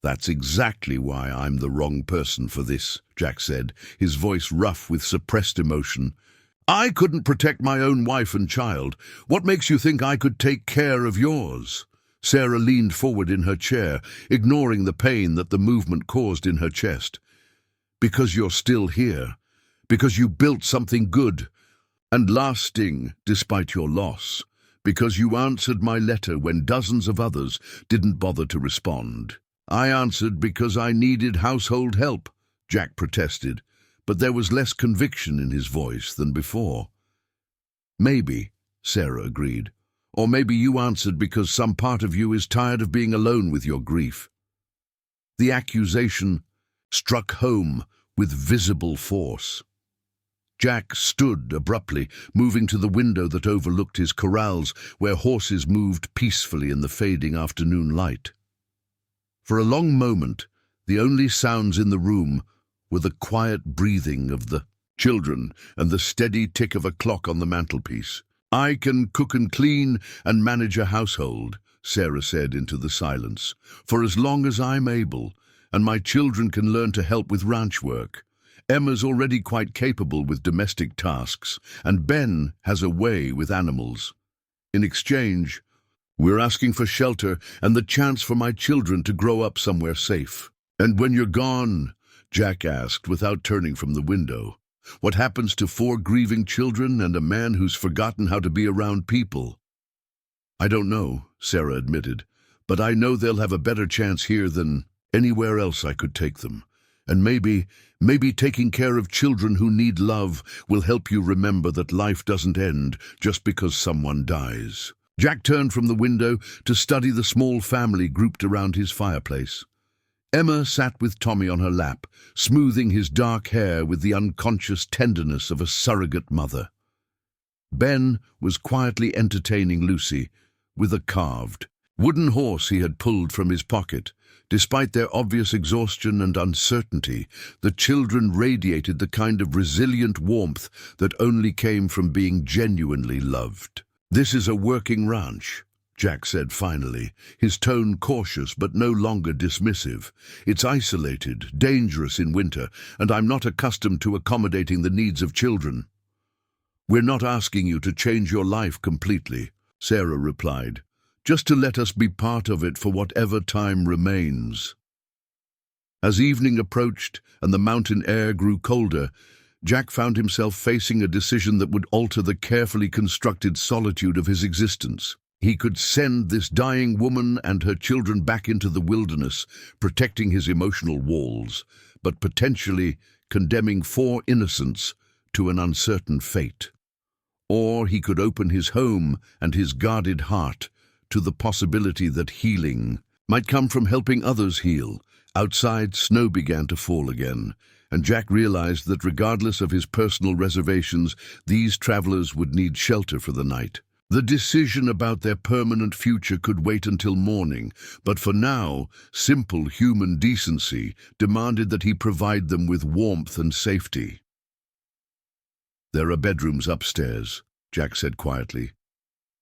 That's exactly why I'm the wrong person for this, Jack said, his voice rough with suppressed emotion. I couldn't protect my own wife and child. What makes you think I could take care of yours? Sarah leaned forward in her chair, ignoring the pain that the movement caused in her chest. Because you're still here. Because you built something good and lasting despite your loss. Because you answered my letter when dozens of others didn't bother to respond. I answered because I needed household help, Jack protested, but there was less conviction in his voice than before. Maybe, Sarah agreed, or maybe you answered because some part of you is tired of being alone with your grief. The accusation struck home with visible force. Jack stood abruptly, moving to the window that overlooked his corrals, where horses moved peacefully in the fading afternoon light. For a long moment, the only sounds in the room were the quiet breathing of the children and the steady tick of a clock on the mantelpiece. I can cook and clean and manage a household, Sarah said into the silence, for as long as I'm able, and my children can learn to help with ranch work. Emma's already quite capable with domestic tasks, and Ben has a way with animals. In exchange, we're asking for shelter and the chance for my children to grow up somewhere safe. And when you're gone, Jack asked without turning from the window, what happens to 4 grieving children and a man who's forgotten how to be around people? I don't know, Sarah admitted, but I know they'll have a better chance here than anywhere else I could take them. And maybe taking care of children who need love will help you remember that life doesn't end just because someone dies. Jack turned from the window to study the small family grouped around his fireplace. Emma sat with Tommy on her lap, smoothing his dark hair with the unconscious tenderness of a surrogate mother. Ben was quietly entertaining Lucy with a carved wooden horse he had pulled from his pocket. Despite their obvious exhaustion and uncertainty, the children radiated the kind of resilient warmth that only came from being genuinely loved. This is a working ranch, Jack said finally, his tone cautious but no longer dismissive. It's isolated, dangerous in winter, and I'm not accustomed to accommodating the needs of children. We're not asking you to change your life completely, Sarah replied, just to let us be part of it for whatever time remains. As evening approached and the mountain air grew colder, Jack found himself facing a decision that would alter the carefully constructed solitude of his existence. He could send this dying woman and her children back into the wilderness, protecting his emotional walls, but potentially condemning 4 innocents to an uncertain fate. Or he could open his home and his guarded heart to the possibility that healing might come from helping others heal. Outside, snow began to fall again, and Jack realized that regardless of his personal reservations, these travelers would need shelter for the night. The decision about their permanent future could wait until morning, but for now, simple human decency demanded that he provide them with warmth and safety. There are bedrooms upstairs, Jack said quietly.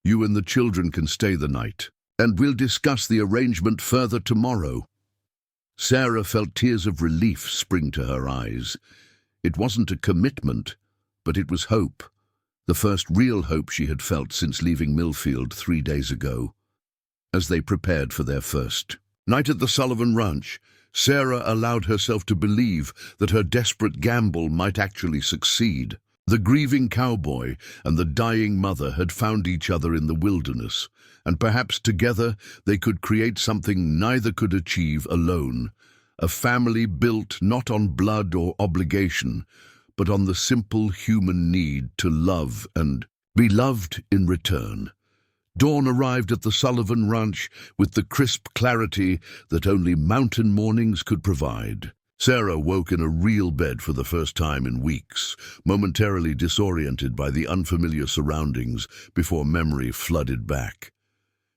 You and the children can stay the night, and we'll discuss the arrangement further tomorrow. Sarah felt tears of relief spring to her eyes. It wasn't a commitment, but it was hope, the first real hope she had felt since leaving Milfield 3 days ago. As they prepared for their first night at the Sullivan Ranch, Sarah allowed herself to believe that her desperate gamble might actually succeed. The grieving cowboy and the dying mother had found each other in the wilderness, and perhaps together they could create something neither could achieve alone, a family built not on blood or obligation, but on the simple human need to love and be loved in return. Dawn arrived at the Sullivan Ranch with the crisp clarity that only mountain mornings could provide. Sarah woke in a real bed for the first time in weeks, momentarily disoriented by the unfamiliar surroundings before memory flooded back.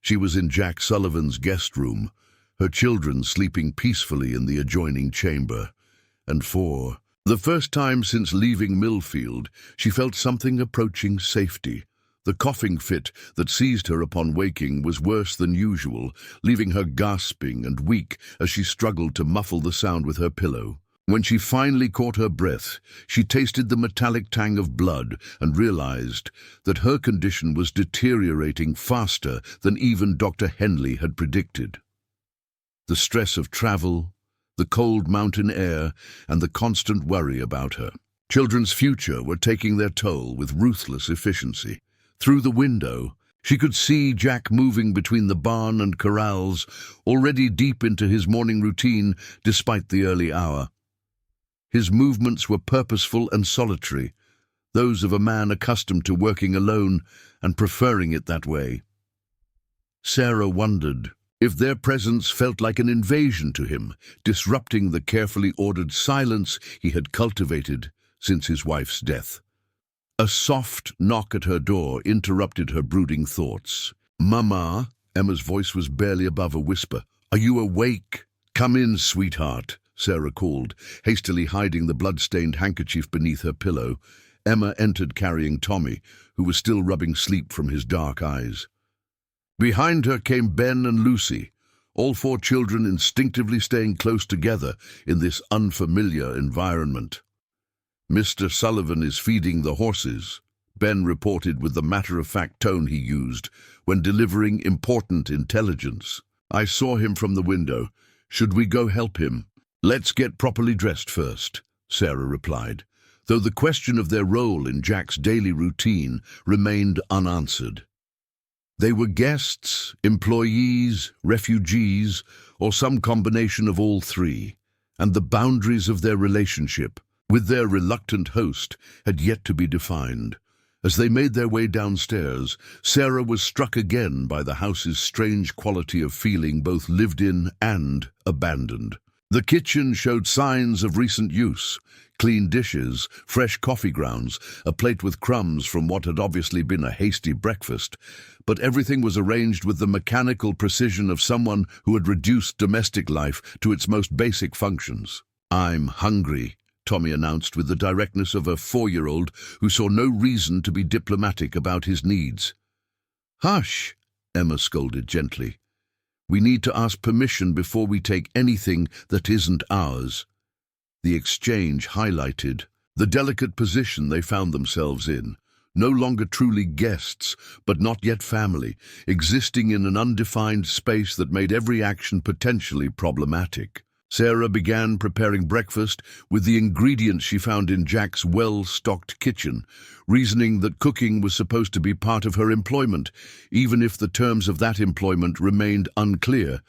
She was in Jack Sullivan's guest room, her children sleeping peacefully in the adjoining chamber. And for the first time since leaving Milfield, she felt something approaching safety. The coughing fit that seized her upon waking was worse than usual, leaving her gasping and weak as she struggled to muffle the sound with her pillow. When she finally caught her breath, she tasted the metallic tang of blood and realized that her condition was deteriorating faster than even Dr. Henley had predicted. The stress of travel, the cold mountain air, and the constant worry about her children's future were taking their toll with ruthless efficiency. Through the window, she could see Jack moving between the barn and corrals, already deep into his morning routine despite the early hour. His movements were purposeful and solitary, those of a man accustomed to working alone and preferring it that way. Sarah wondered if their presence felt like an invasion to him, disrupting the carefully ordered silence he had cultivated since his wife's death. A soft knock at her door interrupted her brooding thoughts. "Mama," Emma's voice was barely above a whisper. "Are you awake?" "Come in, sweetheart," Sarah called, hastily hiding the blood-stained handkerchief beneath her pillow. Emma entered carrying Tommy, who was still rubbing sleep from his dark eyes. Behind her came Ben and Lucy, all four children instinctively staying close together in this unfamiliar environment. "Mr. Sullivan is feeding the horses," Ben reported with the matter-of-fact tone he used when delivering important intelligence. "I saw him from the window. Should we go help him?" "Let's get properly dressed first," Sarah replied, though the question of their role in Jack's daily routine remained unanswered. They were guests, employees, refugees, or some combination of all three, and the boundaries of their relationship with their reluctant host had yet to be defined. As they made their way downstairs, Sarah was struck again by the house's strange quality of feeling both lived in and abandoned. The kitchen showed signs of recent use: clean dishes, fresh coffee grounds, a plate with crumbs from what had obviously been a hasty breakfast, but everything was arranged with the mechanical precision of someone who had reduced domestic life to its most basic functions. "I'm hungry," Tommy announced with the directness of a 4-year-old who saw no reason to be diplomatic about his needs. "Hush," Emma scolded gently. "We need to ask permission before we take anything that isn't ours." The exchange highlighted the delicate position they found themselves in, no longer truly guests, but not yet family, existing in an undefined space that made every action potentially problematic. Sarah began preparing breakfast with the ingredients she found in Jack's well-stocked kitchen, reasoning that cooking was supposed to be part of her employment, even if the terms of that employment remained unclear.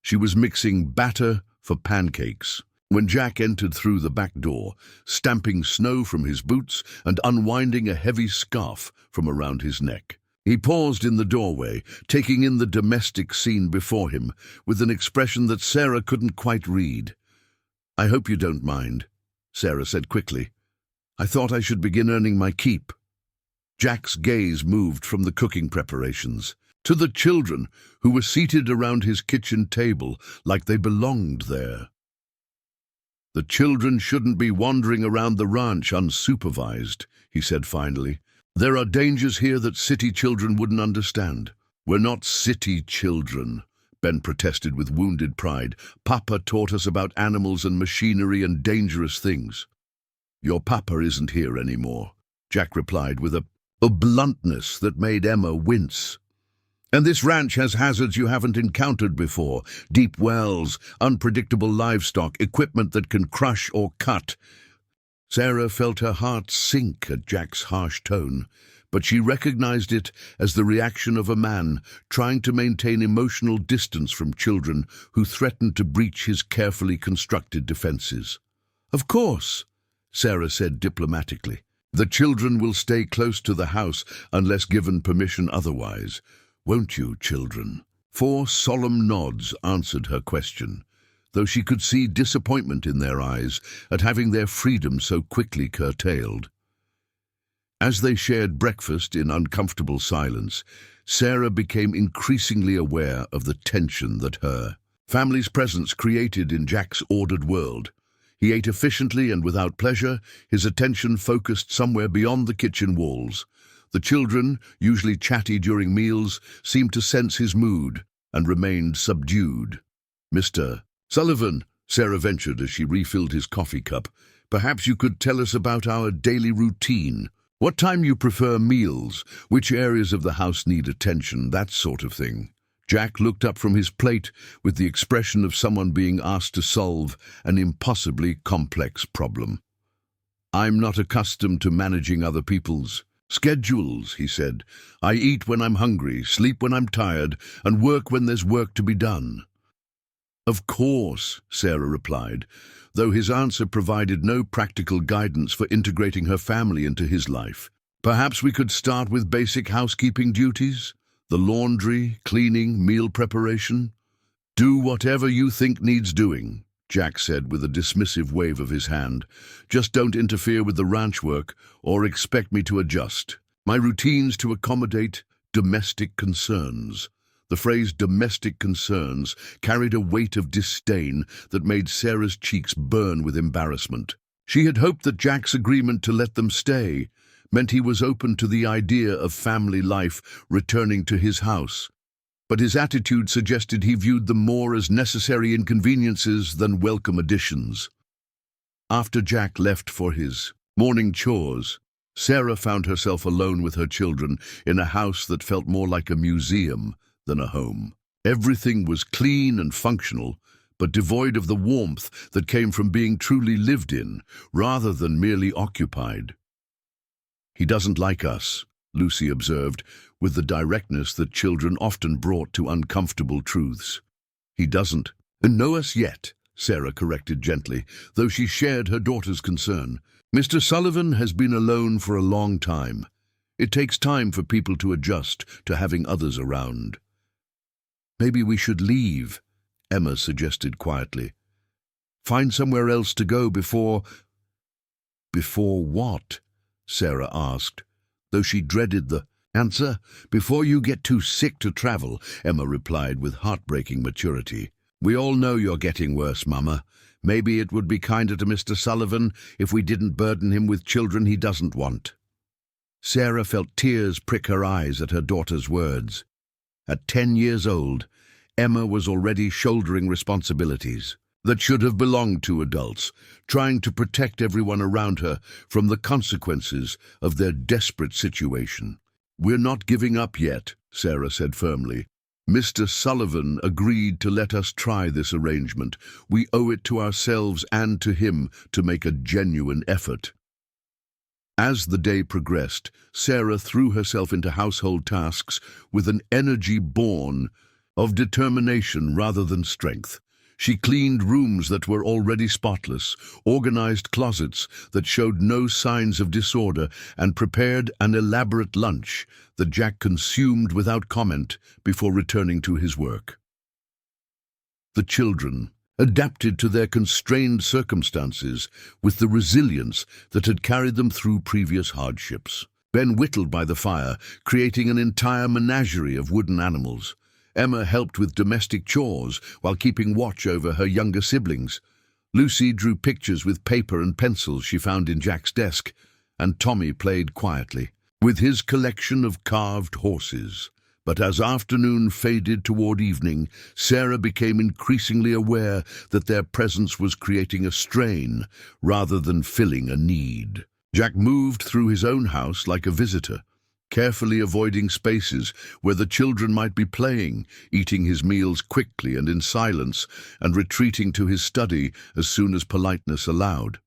She was mixing batter for pancakes when Jack entered through the back door, stamping snow from his boots and unwinding a heavy scarf from around his neck. He paused in the doorway, taking in the domestic scene before him, with an expression that Sarah couldn't quite read. "I hope you don't mind," Sarah said quickly. "I thought I should begin earning my keep." Jack's gaze moved from the cooking preparations to the children who were seated around his kitchen table like they belonged there. "The children shouldn't be wandering around the ranch unsupervised," he said finally. "There are dangers here that city children wouldn't understand." "We're not city children," Ben protested with wounded pride. "Papa taught us about animals and machinery and dangerous things." "Your papa isn't here anymore," Jack replied with a bluntness that made Emma wince. "And this ranch has hazards you haven't encountered before: deep wells, unpredictable livestock, equipment that can crush or cut." Sarah felt her heart sink at Jack's harsh tone, but she recognized it as the reaction of a man trying to maintain emotional distance from children who threatened to breach his carefully constructed defenses. "Of course," Sarah said diplomatically. "The children will stay close to the house unless given permission otherwise. Won't you, children?" 4 solemn nods answered her question, though she could see disappointment in their eyes at having their freedom so quickly curtailed. As they shared breakfast in uncomfortable silence, Sarah became increasingly aware of the tension that her Family's presence created in Jack's ordered world. He ate efficiently and without pleasure, his attention focused somewhere beyond the kitchen walls. The children, usually chatty during meals, seemed to sense his mood and remained subdued. "Mr. Sullivan," Sarah ventured as she refilled his coffee cup, "perhaps you could tell us about our daily routine. What time you prefer meals, which areas of the house need attention, that sort of thing." Jack looked up from his plate with the expression of someone being asked to solve an impossibly complex problem. "I'm not accustomed to managing other people's schedules," he said. "I eat when I'm hungry, sleep when I'm tired, and work when there's work to be done." "Of course," Sarah replied, though his answer provided no practical guidance for integrating her family into his life. "Perhaps we could start with basic housekeeping duties? The laundry, cleaning, meal preparation?" "Do whatever you think needs doing," Jack said with a dismissive wave of his hand. "Just don't interfere with the ranch work or expect me to adjust. My routine's to accommodate domestic concerns." The phrase domestic concerns carried a weight of disdain that made Sarah's cheeks burn with embarrassment. She had hoped that Jack's agreement to let them stay meant he was open to the idea of family life returning to his house, but his attitude suggested he viewed them more as necessary inconveniences than welcome additions. After Jack left for his morning chores, Sarah found herself alone with her children in a house that felt more like a museum than a home. Everything was clean and functional, but devoid of the warmth that came from being truly lived in, rather than merely occupied. "He doesn't like us," Lucy observed, with the directness that children often brought to uncomfortable truths. "He doesn't know us yet," Sarah corrected gently, though she shared her daughter's concern. "Mr. Sullivan has been alone for a long time. It takes time for people to adjust to having others around." "Maybe we should leave," Emma suggested quietly. "Find somewhere else to go before—" "Before what?" Sarah asked, though she dreaded the answer. "Before you get too sick to travel," Emma replied with heartbreaking maturity. "We all know you're getting worse, Mama. Maybe it would be kinder to Mr. Sullivan if we didn't burden him with children he doesn't want." Sarah felt tears prick her eyes at her daughter's words. At 10 years old, Emma was already shouldering responsibilities that should have belonged to adults, trying to protect everyone around her from the consequences of their desperate situation. "We're not giving up yet," Sarah said firmly. "Mr. Sullivan agreed to let us try this arrangement. We owe it to ourselves and to him to make a genuine effort." As the day progressed, Sarah threw herself into household tasks with an energy born of determination rather than strength. She cleaned rooms that were already spotless, organized closets that showed no signs of disorder, and prepared an elaborate lunch that Jack consumed without comment before returning to his work. The children adapted to their constrained circumstances with the resilience that had carried them through previous hardships. Ben whittled by the fire, creating an entire menagerie of wooden animals. Emma helped with domestic chores while keeping watch over her younger siblings. Lucy drew pictures with paper and pencils she found in Jack's desk, and Tommy played quietly with his collection of carved horses. But as afternoon faded toward evening, Sarah became increasingly aware that their presence was creating a strain rather than filling a need. Jack moved through his own house like a visitor, carefully avoiding spaces where the children might be playing, eating his meals quickly and in silence, and retreating to his study as soon as politeness allowed.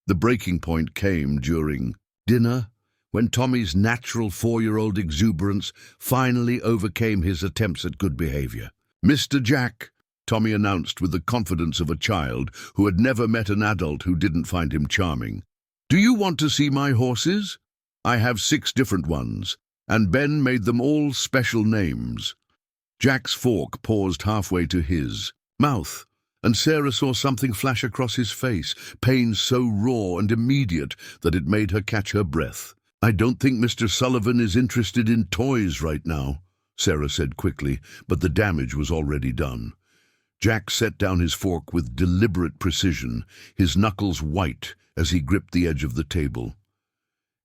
The breaking point came during dinner, when Tommy's natural 4-year-old exuberance finally overcame his attempts at good behavior. "Mr. Jack," Tommy announced with the confidence of a child who had never met an adult who didn't find him charming. "Do you want to see my horses? I have 6 different ones, and Ben made them all special names." Jack's fork paused halfway to his mouth, and Sarah saw something flash across his face, pain so raw and immediate that it made her catch her breath. "I don't think Mr. Sullivan is interested in toys right now," Sarah said quickly, but the damage was already done. Jack set down his fork with deliberate precision, his knuckles white as he gripped the edge of the table.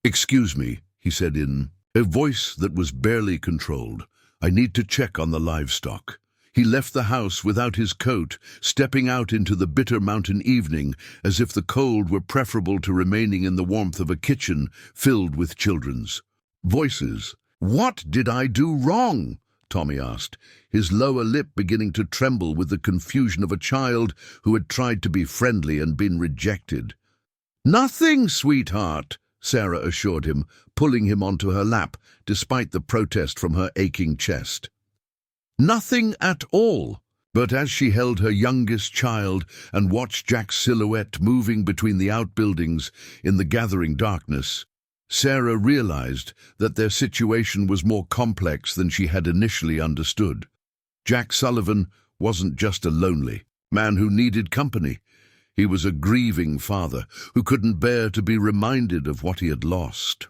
"Excuse me," he said in a voice that was barely controlled. "I need to check on the livestock." He left the house without his coat, stepping out into the bitter mountain evening as if the cold were preferable to remaining in the warmth of a kitchen filled with children's voices. "What did I do wrong?" Tommy asked, his lower lip beginning to tremble with the confusion of a child who had tried to be friendly and been rejected. "Nothing, sweetheart," Sarah assured him, pulling him onto her lap, despite the protest from her aching chest. "Nothing at all." But as she held her youngest child and watched Jack's silhouette moving between the outbuildings in the gathering darkness, Sarah realized that their situation was more complex than she had initially understood. Jack Sullivan wasn't just a lonely man who needed company. He was a grieving father who couldn't bear to be reminded of what he had lost.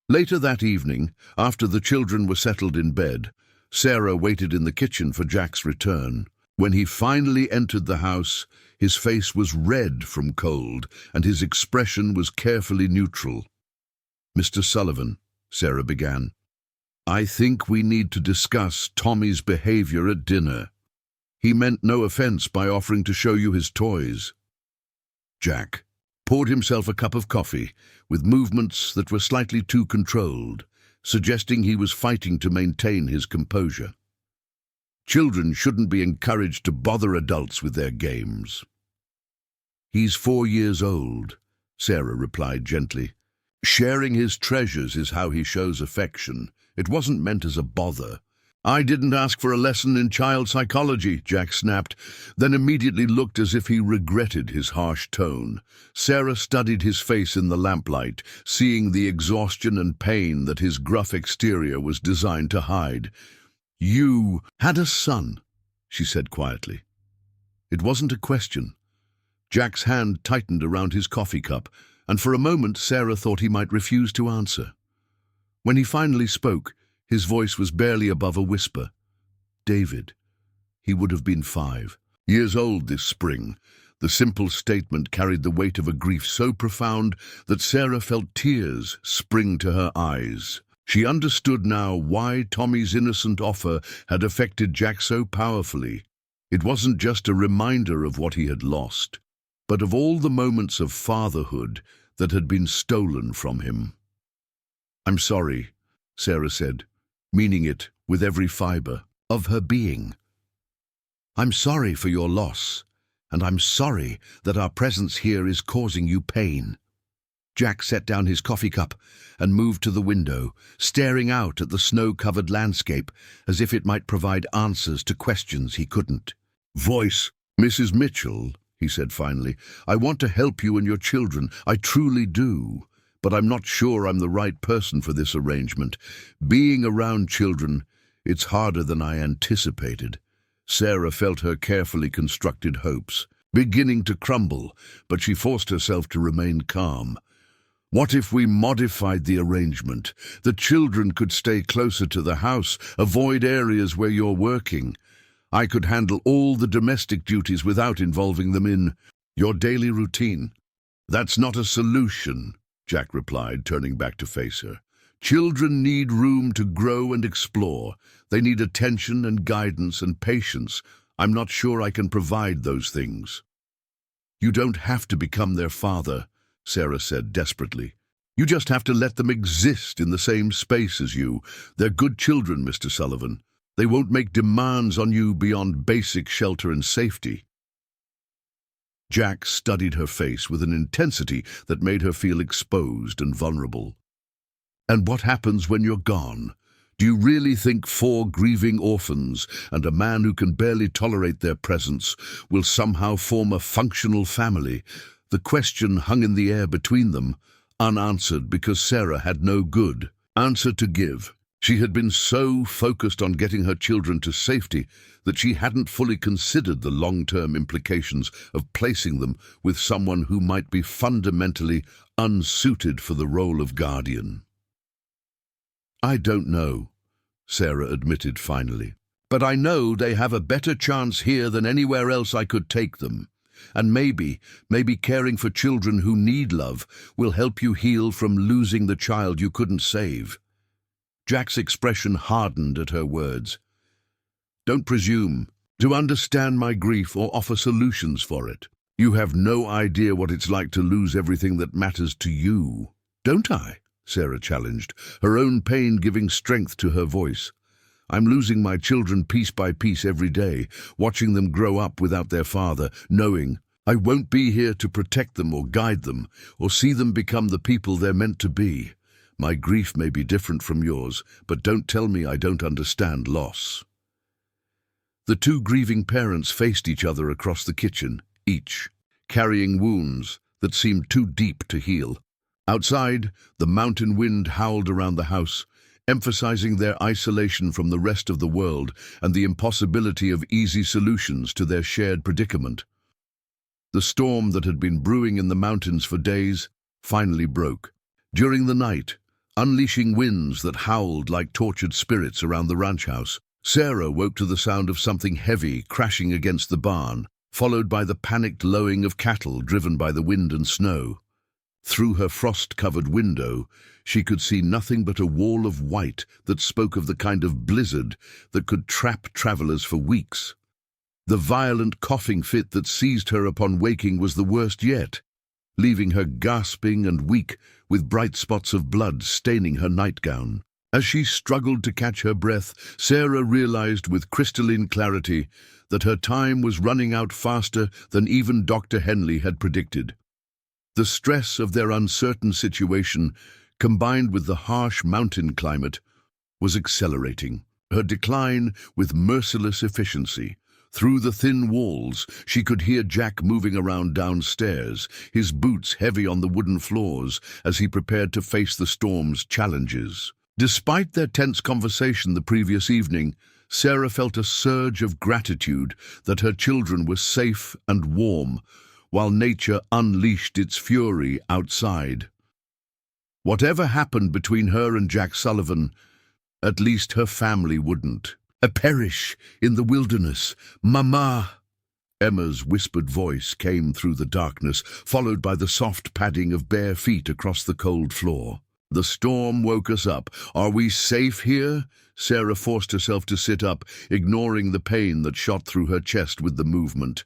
Later that evening, after the children were settled in bed, Sarah waited in the kitchen for Jack's return. When he finally entered the house, his face was red from cold, and his expression was carefully neutral. "Mr. Sullivan," Sarah began, "I think we need to discuss Tommy's behavior at dinner. He meant no offense by offering to show you his toys." Jack poured himself a cup of coffee, with movements that were slightly too controlled, suggesting he was fighting to maintain his composure. Children shouldn't be encouraged to bother adults with their games. "He's 4 years old," Sarah replied gently. "Sharing his treasures is how he shows affection. It wasn't meant as a bother." "I didn't ask for a lesson in child psychology," Jack snapped, then immediately looked as if he regretted his harsh tone. Sarah studied his face in the lamplight, seeing the exhaustion and pain that his gruff exterior was designed to hide. "You had a son," she said quietly. It wasn't a question. Jack's hand tightened around his coffee cup, and for a moment Sarah thought he might refuse to answer. When he finally spoke, his voice was barely above a whisper. "David. He would have been 5 years old this spring." The simple statement carried the weight of a grief so profound that Sarah felt tears spring to her eyes. She understood now why Tommy's innocent offer had affected Jack so powerfully. It wasn't just a reminder of what he had lost, but of all the moments of fatherhood that had been stolen from him. "I'm sorry," Sarah said, meaning it with every fiber of her being. "I'm sorry for your loss, and I'm sorry that our presence here is causing you pain." Jack set down his coffee cup and moved to the window, staring out at the snow-covered landscape as if it might provide answers to questions he couldn't. "Voice, Mrs. Mitchell," he said finally, "I want to help you and your children. I truly do. But I'm not sure I'm the right person for this arrangement. Being around children, it's harder than I anticipated." Sarah felt her carefully constructed hopes beginning to crumble, but she forced herself to remain calm. "What if we modified the arrangement? The children could stay closer to the house, avoid areas where you're working. I could handle all the domestic duties without involving them in your daily routine." "That's not a solution," Jack replied, turning back to face her. "Children need room to grow and explore. They need attention and guidance and patience. I'm not sure I can provide those things." "You don't have to become their father," Sarah said desperately. "You just have to let them exist in the same space as you. They're good children, Mr. Sullivan. They won't make demands on you beyond basic shelter and safety." Jack studied her face with an intensity that made her feel exposed and vulnerable. "And what happens when you're gone? Do you really think 4 grieving orphans and a man who can barely tolerate their presence will somehow form a functional family?" The question hung in the air between them, unanswered because Sarah had no good answer to give. She had been so focused on getting her children to safety that she hadn't fully considered the long-term implications of placing them with someone who might be fundamentally unsuited for the role of guardian. "I don't know," Sarah admitted finally. But I know they have a better chance here than anywhere else I could take them. And maybe caring for children who need love will help you heal from losing the child you couldn't save." Jack's expression hardened at her words. "Don't presume to understand my grief or offer solutions for it. You have no idea what it's like to lose everything that matters to you." "Don't I?" Sarah challenged, her own pain giving strength to her voice. "I'm losing my children piece by piece every day, watching them grow up without their father, knowing I won't be here to protect them or guide them, or see them become the people they're meant to be. My grief may be different from yours, but don't tell me I don't understand loss." The two grieving parents faced each other across the kitchen, each carrying wounds that seemed too deep to heal. Outside, the mountain wind howled around the house, emphasizing their isolation from the rest of the world and the impossibility of easy solutions to their shared predicament. The storm that had been brewing in the mountains for days finally broke. During the night, unleashing winds that howled like tortured spirits around the ranch house, Sarah woke to the sound of something heavy crashing against the barn, followed by the panicked lowing of cattle driven by the wind and snow. Through her frost-covered window, she could see nothing but a wall of white that spoke of the kind of blizzard that could trap travelers for weeks. The violent coughing fit that seized her upon waking was the worst yet, leaving her gasping and weak with bright spots of blood staining her nightgown. As she struggled to catch her breath, Sarah realized with crystalline clarity that her time was running out faster than even Dr. Henley had predicted. The stress of their uncertain situation, combined with the harsh mountain climate, was accelerating her decline with merciless efficiency. Through the thin walls, she could hear Jack moving around downstairs, his boots heavy on the wooden floors as he prepared to face the storm's challenges. Despite their tense conversation the previous evening, Sarah felt a surge of gratitude that her children were safe and warm, while nature unleashed its fury outside. Whatever happened between her and Jack Sullivan, at least her family wouldn't. "Perish in the wilderness, Mama!" Emma's whispered voice came through the darkness, followed by the soft padding of bare feet across the cold floor. "The storm woke us up. Are we safe here?" Sarah forced herself to sit up, ignoring the pain that shot through her chest with the movement.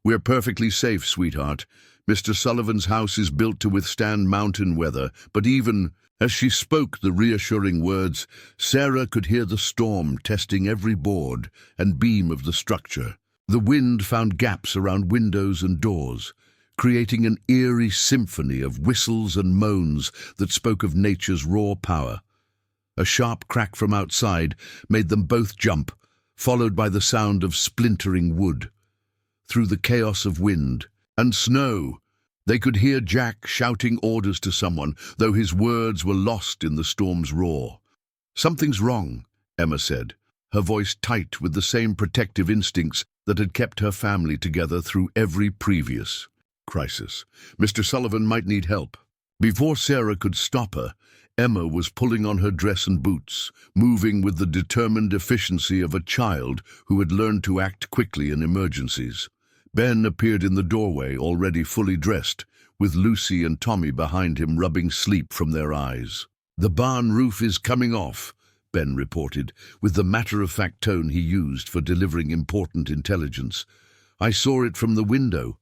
"We're perfectly safe, sweetheart. Mr. Sullivan's house is built to withstand mountain weather, but even..." As she spoke the reassuring words, Sarah could hear the storm testing every board and beam of the structure. The wind found gaps around windows and doors, creating an eerie symphony of whistles and moans that spoke of nature's raw power. A sharp crack from outside made them both jump, followed by the sound of splintering wood. Through the chaos of wind and snow, they could hear Jack shouting orders to someone, though his words were lost in the storm's roar. "Something's wrong," Emma said, her voice tight with the same protective instincts that had kept her family together through every previous crisis. "Mr. Sullivan might need help." Before Sarah could stop her, Emma was pulling on her dress and boots, moving with the determined efficiency of a child who had learned to act quickly in emergencies. Ben appeared in the doorway, already fully dressed, with Lucy and Tommy behind him rubbing sleep from their eyes. "The barn roof is coming off," Ben reported, with the matter-of-fact tone he used for delivering important intelligence. "I saw it from the window.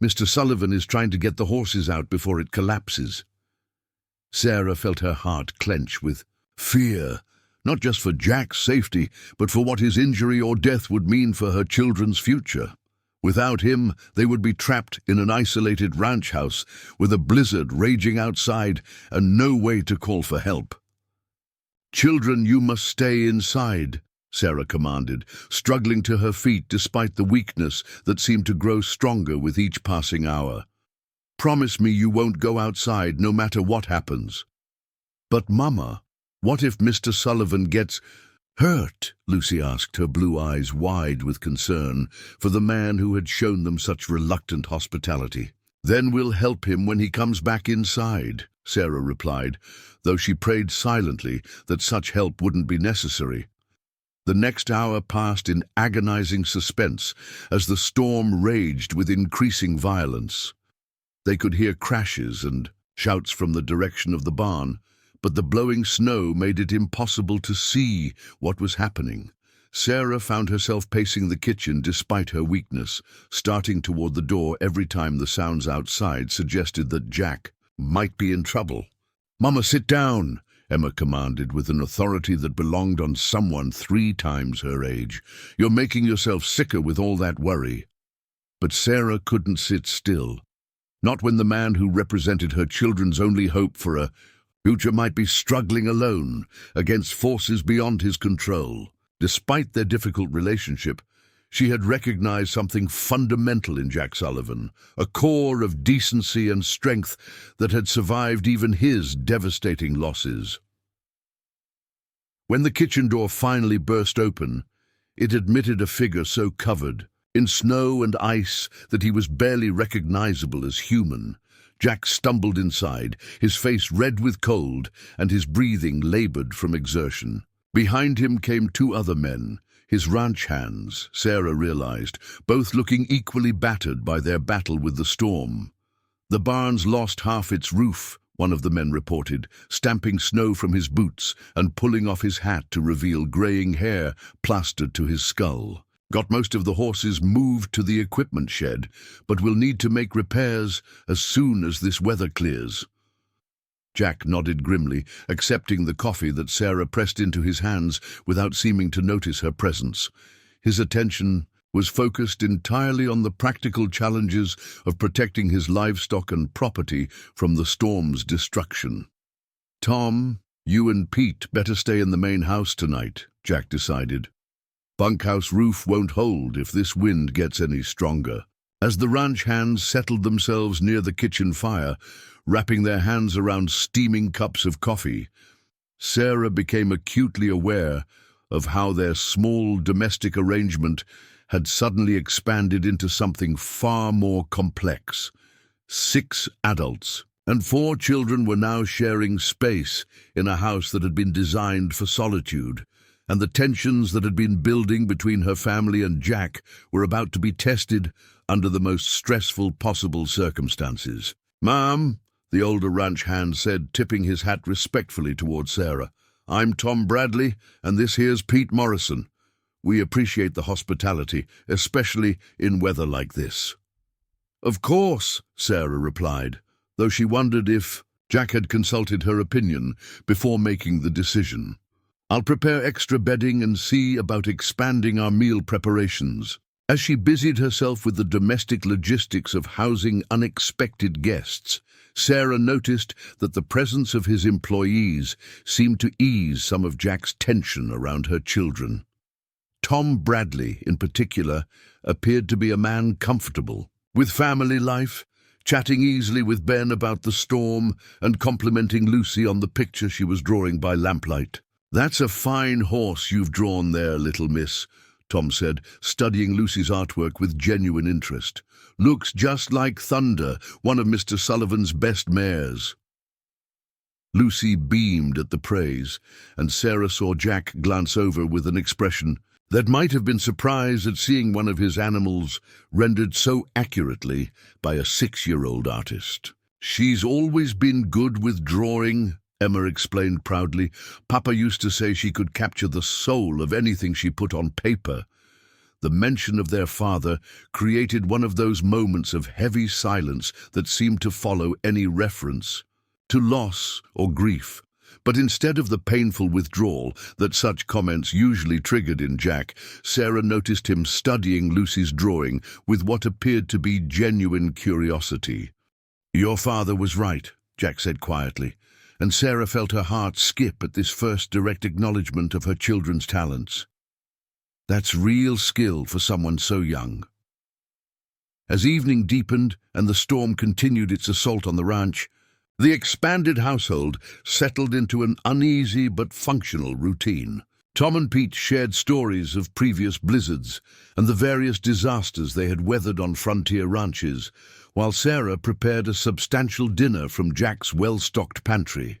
Mr. Sullivan is trying to get the horses out before it collapses." Sarah felt her heart clench with fear, not just for Jack's safety, but for what his injury or death would mean for her children's future. Without him, they would be trapped in an isolated ranch house with a blizzard raging outside and no way to call for help. "Children, you must stay inside," Sarah commanded, struggling to her feet despite the weakness that seemed to grow stronger with each passing hour. "Promise me you won't go outside no matter what happens." "But Mama, what if Mr. Sullivan gets hurt?" Lucy asked, her blue eyes wide with concern for the man who had shown them such reluctant hospitality. "Then we'll help him when he comes back inside," Sarah replied, though she prayed silently that such help wouldn't be necessary. The next hour passed in agonizing suspense as the storm raged with increasing violence. They could hear crashes and shouts from the direction of the barn, but the blowing snow made it impossible to see what was happening. Sarah found herself pacing the kitchen despite her weakness, starting toward the door every time the sounds outside suggested that Jack might be in trouble. "Mama, sit down," Emma commanded with an authority that belonged on someone 3 times her age. "You're making yourself sicker with all that worry." But Sarah couldn't sit still. Not when the man who represented her children's only hope for a future might be struggling alone against forces beyond his control. Despite their difficult relationship, she had recognized something fundamental in Jack Sullivan, a core of decency and strength that had survived even his devastating losses. When the kitchen door finally burst open, it admitted a figure so covered in snow and ice that he was barely recognizable as human. Jack stumbled inside, his face red with cold and his breathing labored from exertion. Behind him came 2 other men, his ranch hands, Sarah realized, both looking equally battered by their battle with the storm. "The barn's lost half its roof," one of the men reported, stamping snow from his boots and pulling off his hat to reveal graying hair plastered to his skull. "Got most of the horses moved to the equipment shed, but we'll need to make repairs as soon as this weather clears." Jack nodded grimly, accepting the coffee that Sarah pressed into his hands without seeming to notice her presence. His attention was focused entirely on the practical challenges of protecting his livestock and property from the storm's destruction. "Tom, you and Pete better stay in the main house tonight," Jack decided. "Bunkhouse roof won't hold if this wind gets any stronger." As the ranch hands settled themselves near the kitchen fire, wrapping their hands around steaming cups of coffee, Sarah became acutely aware of how their small domestic arrangement had suddenly expanded into something far more complex. 6 adults and 4 children were now sharing space in a house that had been designed for solitude, and the tensions that had been building between her family and Jack were about to be tested under the most stressful possible circumstances. "Ma'am," the older ranch hand said, tipping his hat respectfully toward Sarah, "I'm Tom Bradley, and this here's Pete Morrison. We appreciate the hospitality, especially in weather like this." "Of course," Sarah replied, though she wondered if Jack had consulted her opinion before making the decision. "I'll prepare extra bedding and see about expanding our meal preparations." As she busied herself with the domestic logistics of housing unexpected guests, Sarah noticed that the presence of his employees seemed to ease some of Jack's tension around her children. Tom Bradley, in particular, appeared to be a man comfortable with family life, chatting easily with Ben about the storm and complimenting Lucy on the picture she was drawing by lamplight. "That's a fine horse you've drawn there, little miss," Tom said, studying Lucy's artwork with genuine interest. "Looks just like Thunder, one of Mr. Sullivan's best mares." Lucy beamed at the praise, and Sarah saw Jack glance over with an expression that might have been surprised at seeing one of his animals rendered so accurately by a 6-year-old artist. "She's always been good with drawing," Emma explained proudly. "Papa used to say she could capture the soul of anything she put on paper." The mention of their father created one of those moments of heavy silence that seemed to follow any reference to loss or grief. But instead of the painful withdrawal that such comments usually triggered in Jack, Sarah noticed him studying Lucy's drawing with what appeared to be genuine curiosity. "Your father was right," Jack said quietly, and Sarah felt her heart skip at this first direct acknowledgement of her children's talents. That's real skill for someone so young. As evening deepened and the storm continued its assault on the ranch, the expanded household settled into an uneasy but functional routine. Tom and Pete shared stories of previous blizzards and the various disasters they had weathered on frontier ranches, while Sarah prepared a substantial dinner from Jack's well-stocked pantry.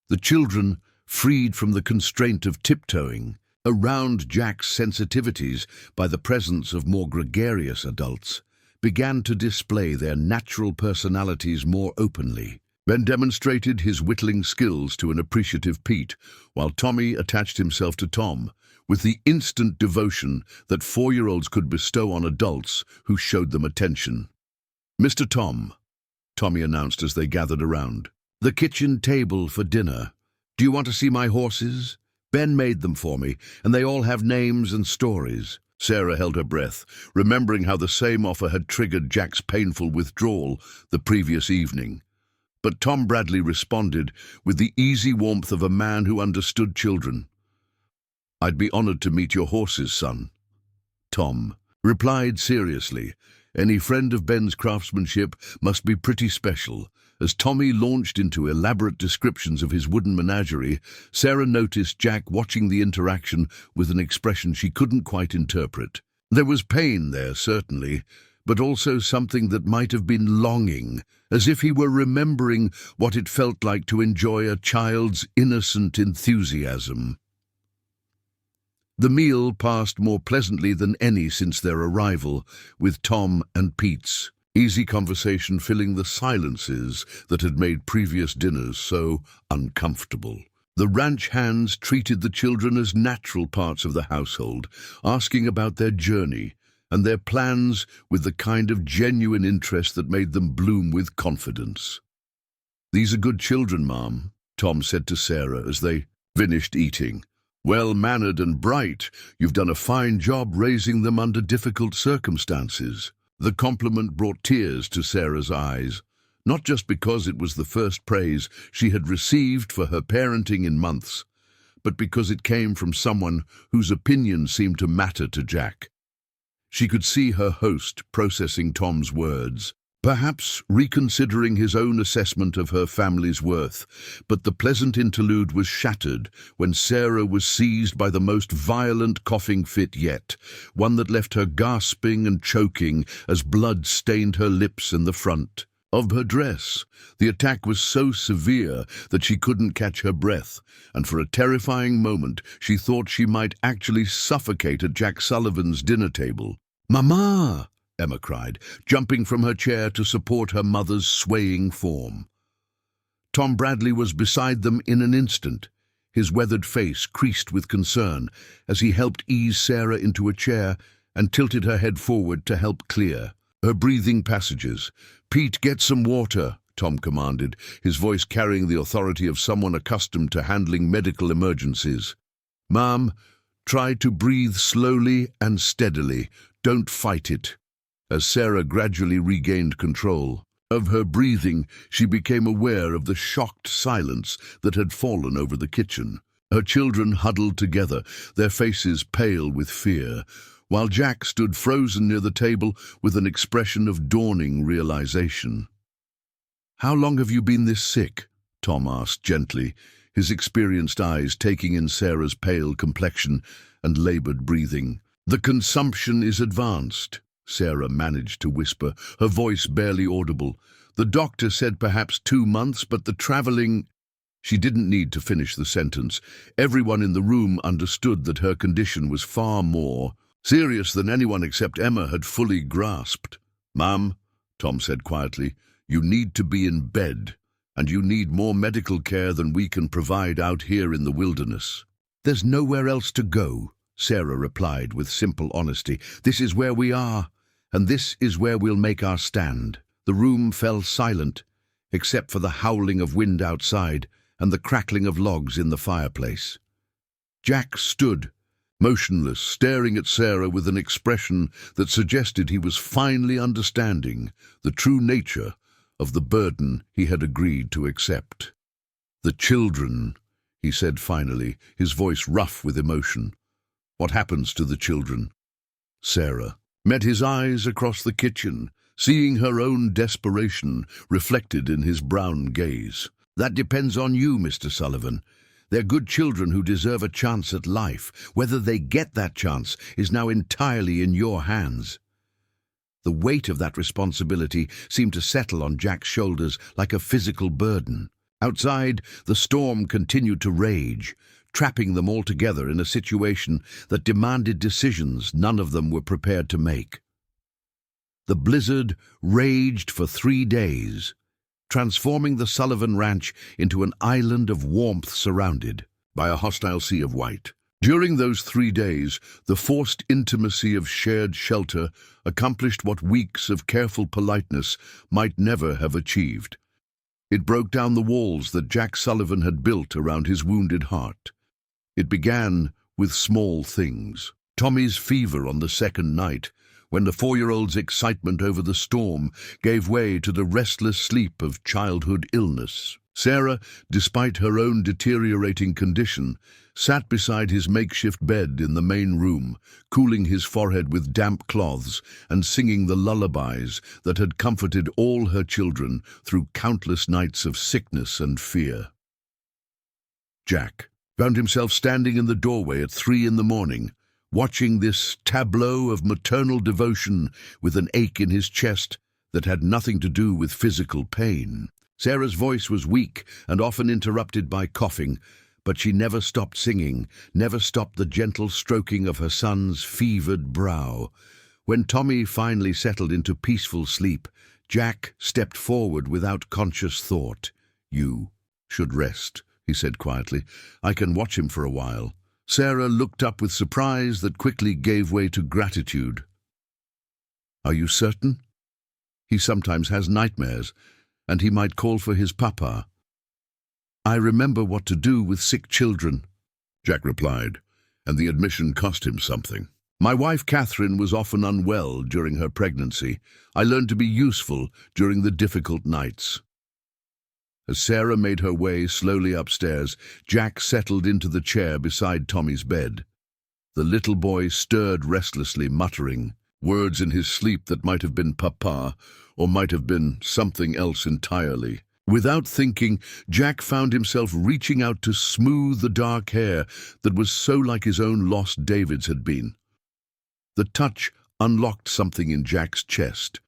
The children, freed from the constraint of tiptoeing, Around Jack's sensitivities by the presence of more gregarious adults began to display their natural personalities more openly. Ben demonstrated his whittling skills to an appreciative Pete, while Tommy attached himself to Tom with the instant devotion that 4-year-olds could bestow on adults who showed them attention. "Mr. Tom," Tommy announced as they gathered around, "the kitchen table for dinner. Do you want to see my horses? Ben made them for me, and they all have names and stories." Sarah held her breath, remembering how the same offer had triggered Jack's painful withdrawal the previous evening. But Tom Bradley responded with the easy warmth of a man who understood children. "I'd be honored to meet your horses, son." Tom replied seriously. Any friend of Ben's craftsmanship must be pretty special. As Tommy launched into elaborate descriptions of his wooden menagerie, Sarah noticed Jack watching the interaction with an expression she couldn't quite interpret. There was pain there, certainly, but also something that might have been longing, as if he were remembering what it felt like to enjoy a child's innocent enthusiasm. The meal passed more pleasantly than any since their arrival, with Tom and Pete's easy conversation filling the silences that had made previous dinners so uncomfortable. The ranch hands treated the children as natural parts of the household, asking about their journey and their plans with the kind of genuine interest that made them bloom with confidence. "These are good children, Mom," Tom said to Sarah as they finished eating. "Well-mannered and bright. You've done a fine job raising them under difficult circumstances." The compliment brought tears to Sarah's eyes, not just because it was the first praise she had received for her parenting in months, but because it came from someone whose opinion seemed to matter to Jack. She could see her host processing Tom's words, perhaps reconsidering his own assessment of her family's worth, but the pleasant interlude was shattered when Sarah was seized by the most violent coughing fit yet, one that left her gasping and choking as blood stained her lips and the front of her dress. The attack was so severe that she couldn't catch her breath, and for a terrifying moment she thought she might actually suffocate at Jack Sullivan's dinner table. "Mama!" Emma cried, jumping from her chair to support her mother's swaying form. Tom Bradley was beside them in an instant, his weathered face creased with concern as he helped ease Sarah into a chair and tilted her head forward to help clear her breathing passages. "Pete, get some water," Tom commanded, his voice carrying the authority of someone accustomed to handling medical emergencies. "Mom, try to breathe slowly and steadily. Don't fight it." As Sarah gradually regained control of her breathing, she became aware of the shocked silence that had fallen over the kitchen. Her children huddled together, their faces pale with fear, while Jack stood frozen near the table with an expression of dawning realization. "How long have you been this sick?" Tom asked gently, his experienced eyes taking in Sarah's pale complexion and labored breathing. "The consumption is advanced," Sarah managed to whisper, her voice barely audible. "The doctor said perhaps 2 months, but the traveling—" She didn't need to finish the sentence. Everyone in the room understood that her condition was far more serious than anyone except Emma had fully grasped. "Ma'am," Tom said quietly, "you need to be in bed, and you need more medical care than we can provide out here in the wilderness." "There's nowhere else to go," Sarah replied with simple honesty. "This is where we are, and this is where we'll make our stand." The room fell silent, except for the howling of wind outside and the crackling of logs in the fireplace. Jack stood, motionless, staring at Sarah with an expression that suggested he was finally understanding the true nature of the burden he had agreed to accept. "The children," he said finally, his voice rough with emotion. "What happens to the children?" Sarah met his eyes across the kitchen, seeing her own desperation reflected in his brown gaze. "That depends on you, Mr. Sullivan. They're good children who deserve a chance at life. Whether they get that chance is now entirely in your hands." The weight of that responsibility seemed to settle on Jack's shoulders like a physical burden. Outside, the storm continued to rage, trapping them all together in a situation that demanded decisions none of them were prepared to make. The blizzard raged for 3 days, transforming the Sullivan Ranch into an island of warmth surrounded by a hostile sea of white. During those 3 days, the forced intimacy of shared shelter accomplished what weeks of careful politeness might never have achieved. It broke down the walls that Jack Sullivan had built around his wounded heart. It began with small things. Tommy's fever on the second night, when the 4-year-old's excitement over the storm gave way to the restless sleep of childhood illness. Sarah, despite her own deteriorating condition, sat beside his makeshift bed in the main room, cooling his forehead with damp cloths and singing the lullabies that had comforted all her children through countless nights of sickness and fear. Jack found himself standing in the doorway at 3 in the morning, watching this tableau of maternal devotion with an ache in his chest that had nothing to do with physical pain. Sarah's voice was weak and often interrupted by coughing, but she never stopped singing, never stopped the gentle stroking of her son's fevered brow. When Tommy finally settled into peaceful sleep, Jack stepped forward without conscious thought. "You should rest," he said quietly. "I can watch him for a while." Sarah looked up with surprise that quickly gave way to gratitude. "Are you certain? He sometimes has nightmares, and he might call for his papa." "I remember what to do with sick children," Jack replied, and the admission cost him something. "My wife Catherine was often unwell during her pregnancy. I learned to be useful during the difficult nights." As Sarah made her way slowly upstairs, Jack settled into the chair beside Tommy's bed. The little boy stirred restlessly, muttering words in his sleep that might have been papa, or might have been something else entirely. Without thinking, Jack found himself reaching out to smooth the dark hair that was so like his own lost David's had been. The touch unlocked something in Jack's chest.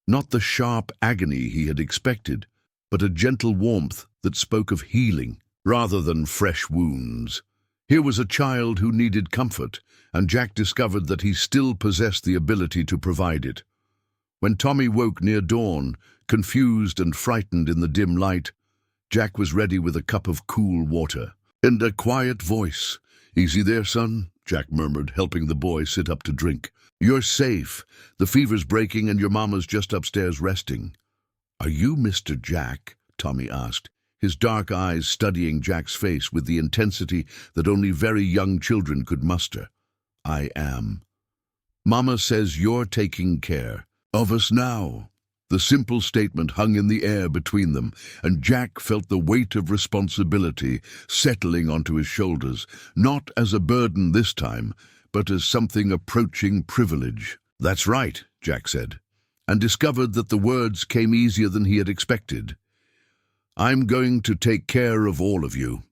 Not the sharp agony he had expected, but a gentle warmth that spoke of healing rather than fresh wounds. Here was a child who needed comfort, and Jack discovered that he still possessed the ability to provide it. When Tommy woke near dawn, confused and frightened in the dim light, Jack was ready with a cup of cool water and a quiet voice. "Easy there, son," Jack murmured, helping the boy sit up to drink. "You're safe. The fever's breaking and your mama's just upstairs resting." "Are you Mr. Jack?" Tommy asked, his dark eyes studying Jack's face with the intensity that only very young children could muster. "I am. Mama says you're taking care of us now." The simple statement hung in the air between them, and Jack felt the weight of responsibility settling onto his shoulders, not as a burden this time, but as something approaching privilege. "That's right," Jack said, and discovered that the words came easier than he had expected. "I'm going to take care of all of you."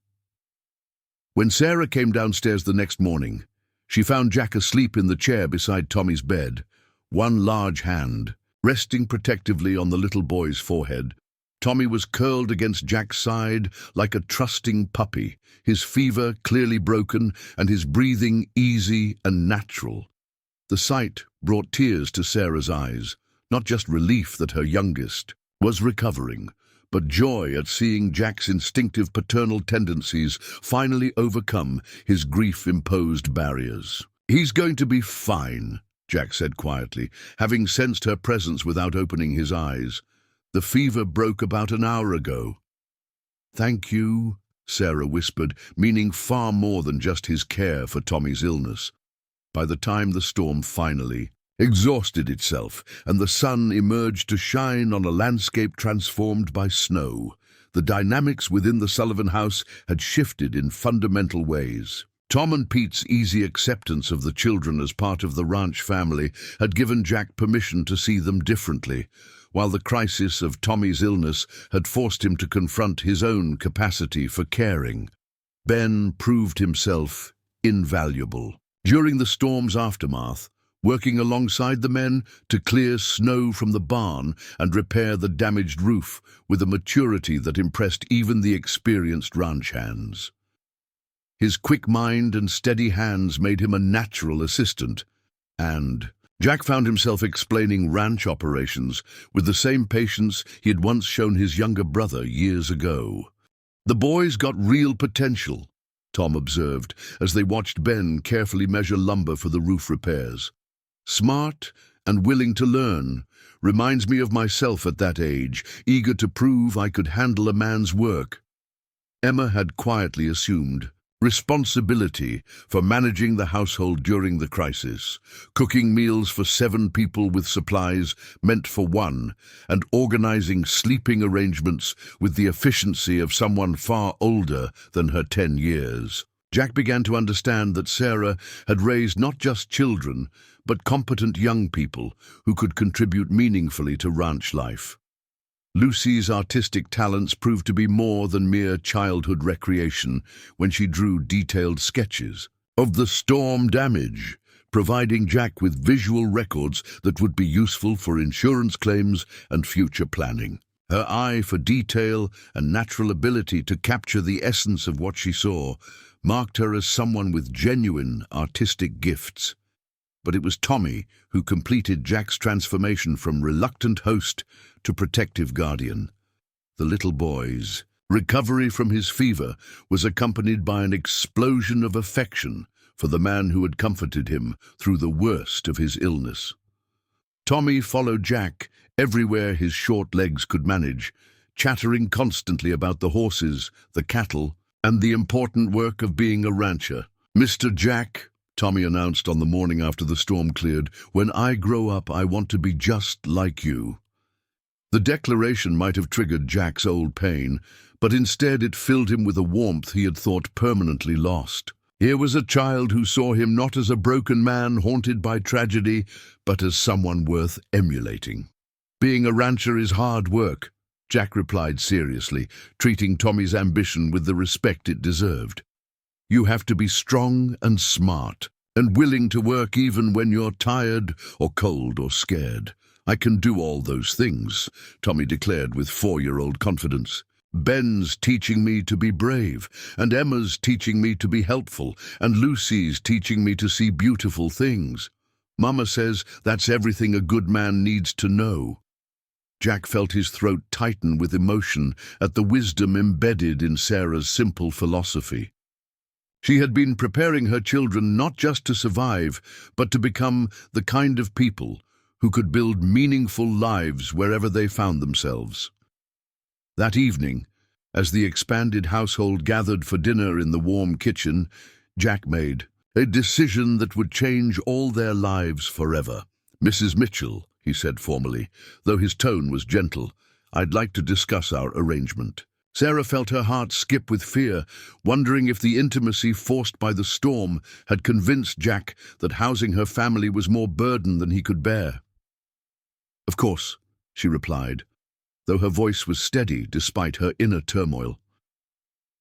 When Sarah came downstairs the next morning, she found Jack asleep in the chair beside Tommy's bed, one large hand resting protectively on the little boy's forehead. Tommy was curled against Jack's side like a trusting puppy, his fever clearly broken and his breathing easy and natural. The sight brought tears to Sarah's eyes. Not just relief that her youngest was recovering, but joy at seeing Jack's instinctive paternal tendencies finally overcome his grief-imposed barriers. "He's going to be fine," Jack said quietly, having sensed her presence without opening his eyes. "The fever broke about an hour ago." "Thank you," Sarah whispered, meaning far more than just his care for Tommy's illness. By the time the storm finally exhausted itself, and the sun emerged to shine on a landscape transformed by snow, the dynamics within the Sullivan house had shifted in fundamental ways. Tom and Pete's easy acceptance of the children as part of the ranch family had given Jack permission to see them differently, while the crisis of Tommy's illness had forced him to confront his own capacity for caring. Ben proved himself invaluable. During the storm's aftermath, working alongside the men to clear snow from the barn and repair the damaged roof with a maturity that impressed even the experienced ranch hands. His quick mind and steady hands made him a natural assistant, and Jack found himself explaining ranch operations with the same patience he had once shown his younger brother years ago. "The boy's got real potential," Tom observed as they watched Ben carefully measure lumber for the roof repairs. "Smart and willing to learn. Reminds me of myself at that age, eager to prove I could handle a man's work." Emma had quietly assumed responsibility for managing the household during the crisis, cooking meals for 7 people with supplies meant for 1, and organizing sleeping arrangements with the efficiency of someone far older than her 10 years. Jack began to understand that Sarah had raised not just children, but competent young people who could contribute meaningfully to ranch life. Lucy's artistic talents proved to be more than mere childhood recreation when she drew detailed sketches of the storm damage, providing Jack with visual records that would be useful for insurance claims and future planning. Her eye for detail and natural ability to capture the essence of what she saw marked her as someone with genuine artistic gifts. But it was Tommy who completed Jack's transformation from reluctant host to protective guardian. The little boy's recovery from his fever was accompanied by an explosion of affection for the man who had comforted him through the worst of his illness. Tommy followed Jack everywhere his short legs could manage, chattering constantly about the horses, the cattle, and the important work of being a rancher. "Mr. Jack," Tommy announced on the morning after the storm cleared, "when I grow up, I want to be just like you." The declaration might have triggered Jack's old pain, but instead it filled him with a warmth he had thought permanently lost. Here was a child who saw him not as a broken man haunted by tragedy, but as someone worth emulating. "Being a rancher is hard work," Jack replied seriously, treating Tommy's ambition with the respect it deserved. "You have to be strong and smart, and willing to work even when you're tired or cold or scared. I can do all those things," Tommy declared with 4-year-old confidence. "Ben's teaching me to be brave, and Emma's teaching me to be helpful, and Lucy's teaching me to see beautiful things. Mama says that's everything a good man needs to know." Jack felt his throat tighten with emotion at the wisdom embedded in Sarah's simple philosophy. She had been preparing her children not just to survive, but to become the kind of people who could build meaningful lives wherever they found themselves. That evening, as the expanded household gathered for dinner in the warm kitchen, Jack made a decision that would change all their lives forever. "Mrs. Mitchell," he said formally, though his tone was gentle, "I'd like to discuss our arrangement." Sarah felt her heart skip with fear, wondering if the intimacy forced by the storm had convinced Jack that housing her family was more burden than he could bear. "Of course," she replied, though her voice was steady despite her inner turmoil.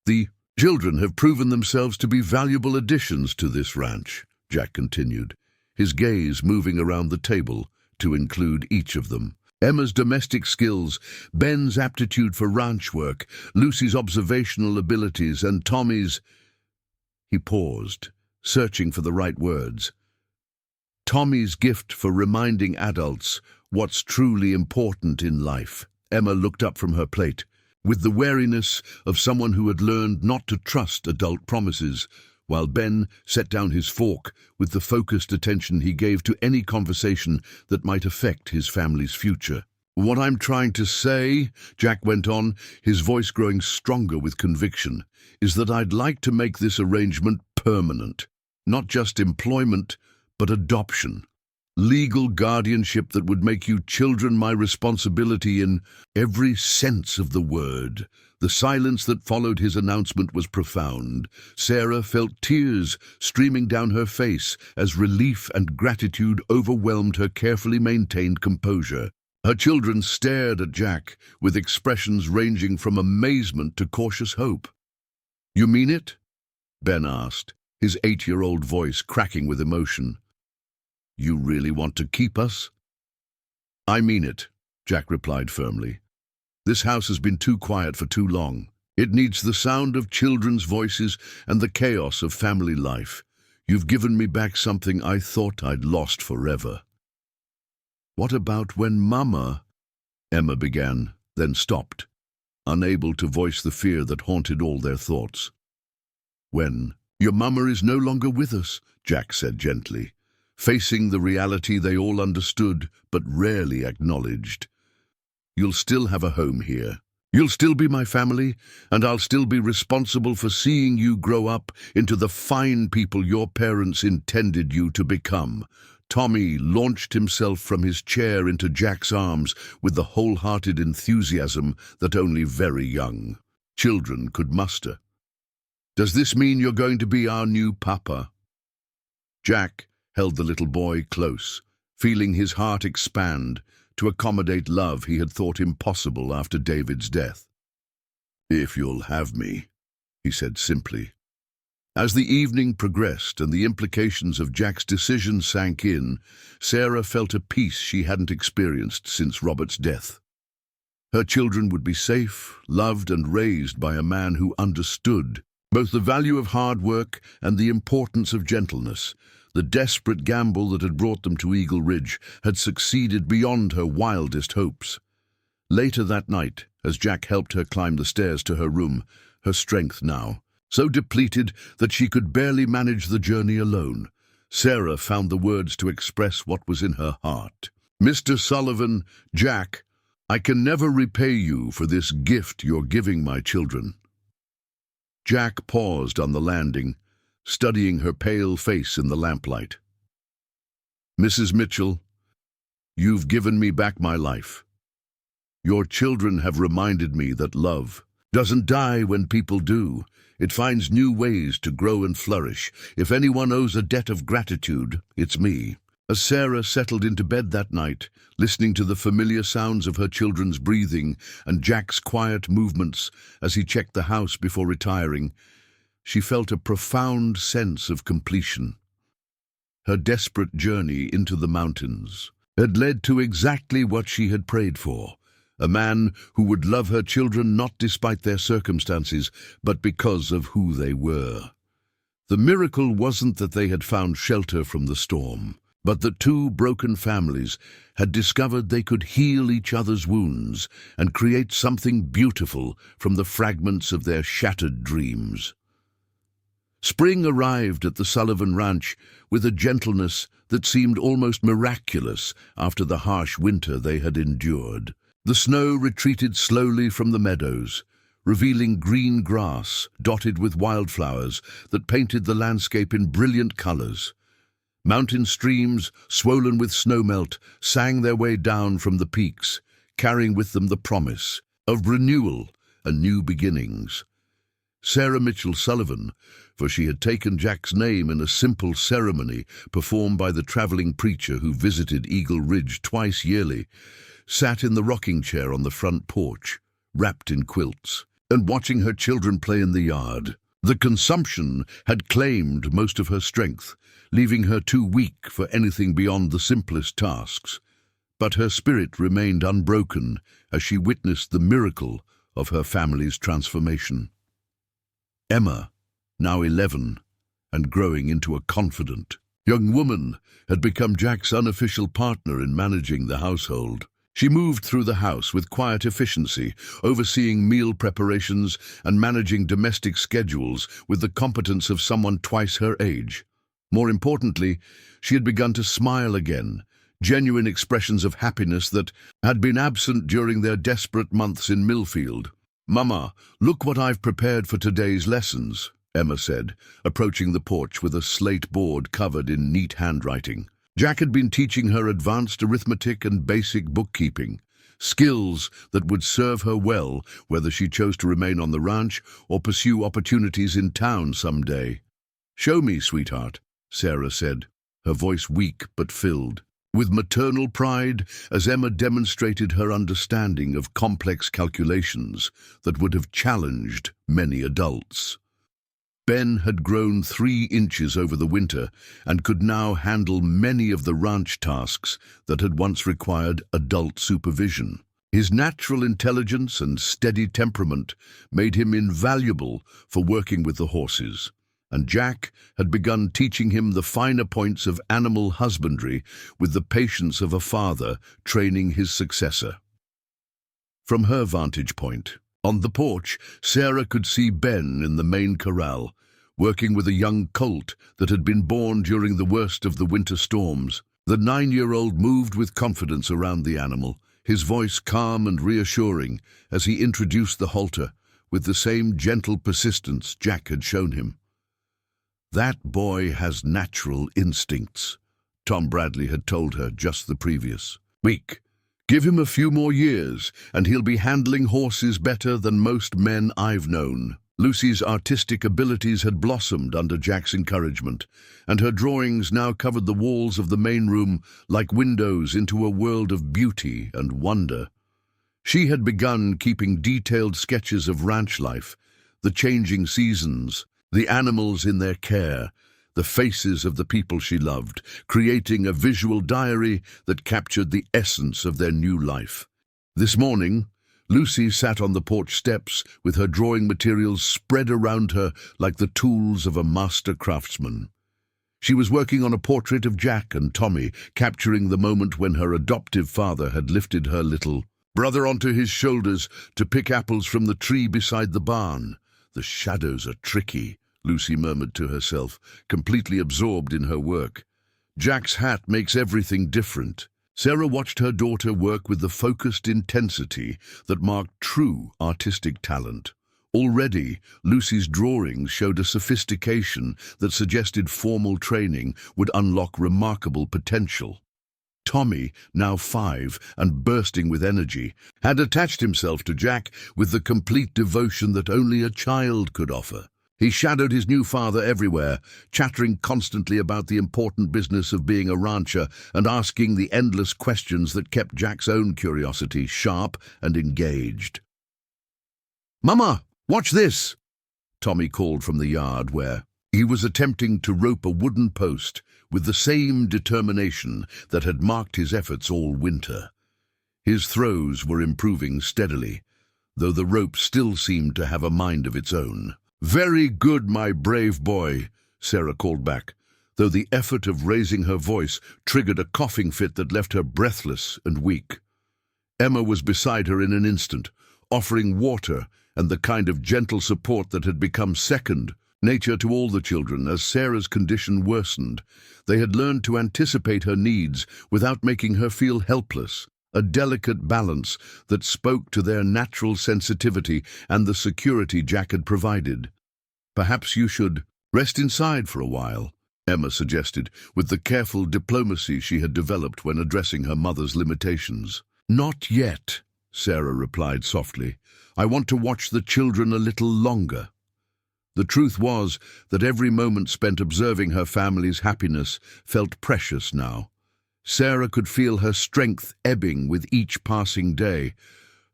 "The children have proven themselves to be valuable additions to this ranch," Jack continued, his gaze moving around the table to include each of them. Emma's domestic skills, Ben's aptitude for ranch work, Lucy's observational abilities, and Tommy's— He paused, searching for the right words. Tommy's gift for reminding adults what's truly important in life. Emma looked up from her plate, with the wariness of someone who had learned not to trust adult promises, while Ben set down his fork with the focused attention he gave to any conversation that might affect his family's future. "What I'm trying to say," Jack went on, his voice growing stronger with conviction, "is that I'd like to make this arrangement permanent. Not just employment, but adoption. Legal guardianship that would make you children my responsibility in every sense of the word." The silence that followed his announcement was profound. Sarah felt tears streaming down her face as relief and gratitude overwhelmed her carefully maintained composure. Her children stared at Jack with expressions ranging from amazement to cautious hope. "You mean it?" Ben asked, his 8-year-old voice cracking with emotion. "You really want to keep us?" "I mean it," Jack replied firmly. "This house has been too quiet for too long. It needs the sound of children's voices and the chaos of family life. You've given me back something I thought I'd lost forever." "What about when Mama—" Emma began, then stopped, unable to voice the fear that haunted all their thoughts. "When your Mama is no longer with us," Jack said gently, facing the reality they all understood but rarely acknowledged. "You'll still have a home here. You'll still be my family, and I'll still be responsible for seeing you grow up into the fine people your parents intended you to become." Tommy launched himself from his chair into Jack's arms with the wholehearted enthusiasm that only very young children could muster. "Does this mean you're going to be our new papa?" Jack held the little boy close, feeling his heart expand to accommodate love he had thought impossible after David's death. "If you'll have me," he said simply. As the evening progressed and the implications of Jack's decision sank in, Sarah felt a peace she hadn't experienced since Robert's death. Her children would be safe, loved and raised by a man who understood both the value of hard work and the importance of gentleness. The desperate gamble that had brought them to Eagle Ridge had succeeded beyond her wildest hopes. Later that night, as Jack helped her climb the stairs to her room, her strength now so depleted that she could barely manage the journey alone, Sarah found the words to express what was in her heart. "Mr. Sullivan, Jack, I can never repay you for this gift you're giving my children." Jack paused on the landing, studying her pale face in the lamplight. "Mrs. Mitchell, you've given me back my life. Your children have reminded me that love doesn't die when people do. It finds new ways to grow and flourish. If anyone owes a debt of gratitude, it's me." As Sarah settled into bed that night, listening to the familiar sounds of her children's breathing and Jack's quiet movements as he checked the house before retiring, she felt a profound sense of completion. Her desperate journey into the mountains had led to exactly what she had prayed for. A man who would love her children not despite their circumstances, but because of who they were. The miracle wasn't that they had found shelter from the storm, but that two broken families had discovered they could heal each other's wounds and create something beautiful from the fragments of their shattered dreams. Spring arrived at the Sullivan Ranch with a gentleness that seemed almost miraculous after the harsh winter they had endured. The snow retreated slowly from the meadows, revealing green grass dotted with wildflowers that painted the landscape in brilliant colors. Mountain streams, swollen with snowmelt, sang their way down from the peaks, carrying with them the promise of renewal and new beginnings. Sarah Mitchell Sullivan, for she had taken Jack's name in a simple ceremony performed by the traveling preacher who visited Eagle Ridge twice yearly, sat in the rocking chair on the front porch, wrapped in quilts, and watching her children play in the yard. The consumption had claimed most of her strength, leaving her too weak for anything beyond the simplest tasks. But her spirit remained unbroken as she witnessed the miracle of her family's transformation. Emma, now 11, and growing into a confident young woman, had become Jack's unofficial partner in managing the household. She moved through the house with quiet efficiency, overseeing meal preparations and managing domestic schedules with the competence of someone twice her age. More importantly, she had begun to smile again, genuine expressions of happiness that had been absent during their desperate months in Milfield. "Mama, look what I've prepared for today's lessons," Emma said, approaching the porch with a slate board covered in neat handwriting. Jack had been teaching her advanced arithmetic and basic bookkeeping, skills that would serve her well whether she chose to remain on the ranch or pursue opportunities in town someday. "Show me, sweetheart," Sarah said, her voice weak but filled with maternal pride as Emma demonstrated her understanding of complex calculations that would have challenged many adults. Ben had grown 3 inches over the winter and could now handle many of the ranch tasks that had once required adult supervision. His natural intelligence and steady temperament made him invaluable for working with the horses, and Jack had begun teaching him the finer points of animal husbandry with the patience of a father training his successor. From her vantage point, on the porch, Sarah could see Ben in the main corral, working with a young colt that had been born during the worst of the winter storms. The 9-year-old moved with confidence around the animal, his voice calm and reassuring as he introduced the halter with the same gentle persistence Jack had shown him. "That boy has natural instincts," Tom Bradley had told her just the previous week. "Give him a few more years, and he'll be handling horses better than most men I've known." Lucy's artistic abilities had blossomed under Jack's encouragement, and her drawings now covered the walls of the main room like windows into a world of beauty and wonder. She had begun keeping detailed sketches of ranch life, the changing seasons, the animals in their care, the faces of the people she loved, creating a visual diary that captured the essence of their new life. This morning, Lucy sat on the porch steps with her drawing materials spread around her like the tools of a master craftsman. She was working on a portrait of Jack and Tommy, capturing the moment when her adoptive father had lifted her little brother onto his shoulders to pick apples from the tree beside the barn. "The shadows are tricky," Lucy murmured to herself, completely absorbed in her work. "Jack's hat makes everything different." Sarah watched her daughter work with the focused intensity that marked true artistic talent. Already, Lucy's drawings showed a sophistication that suggested formal training would unlock remarkable potential. Tommy, now 5 and bursting with energy, had attached himself to Jack with the complete devotion that only a child could offer. He shadowed his new father everywhere, chattering constantly about the important business of being a rancher and asking the endless questions that kept Jack's own curiosity sharp and engaged. "Mama, watch this!" Tommy called from the yard where he was attempting to rope a wooden post with the same determination that had marked his efforts all winter. His throws were improving steadily, though the rope still seemed to have a mind of its own. "Very good, my brave boy," Sarah called back, though the effort of raising her voice triggered a coughing fit that left her breathless and weak. Emma was beside her in an instant, offering water and the kind of gentle support that had become second nature to all the children as Sarah's condition worsened. They had learned to anticipate her needs without making her feel helpless, a delicate balance that spoke to their natural sensitivity and the security Jack had provided. "Perhaps you should rest inside for a while," Emma suggested, with the careful diplomacy she had developed when addressing her mother's limitations. "Not yet," Sarah replied softly. "I want to watch the children a little longer." The truth was that every moment spent observing her family's happiness felt precious now. Sarah could feel her strength ebbing with each passing day,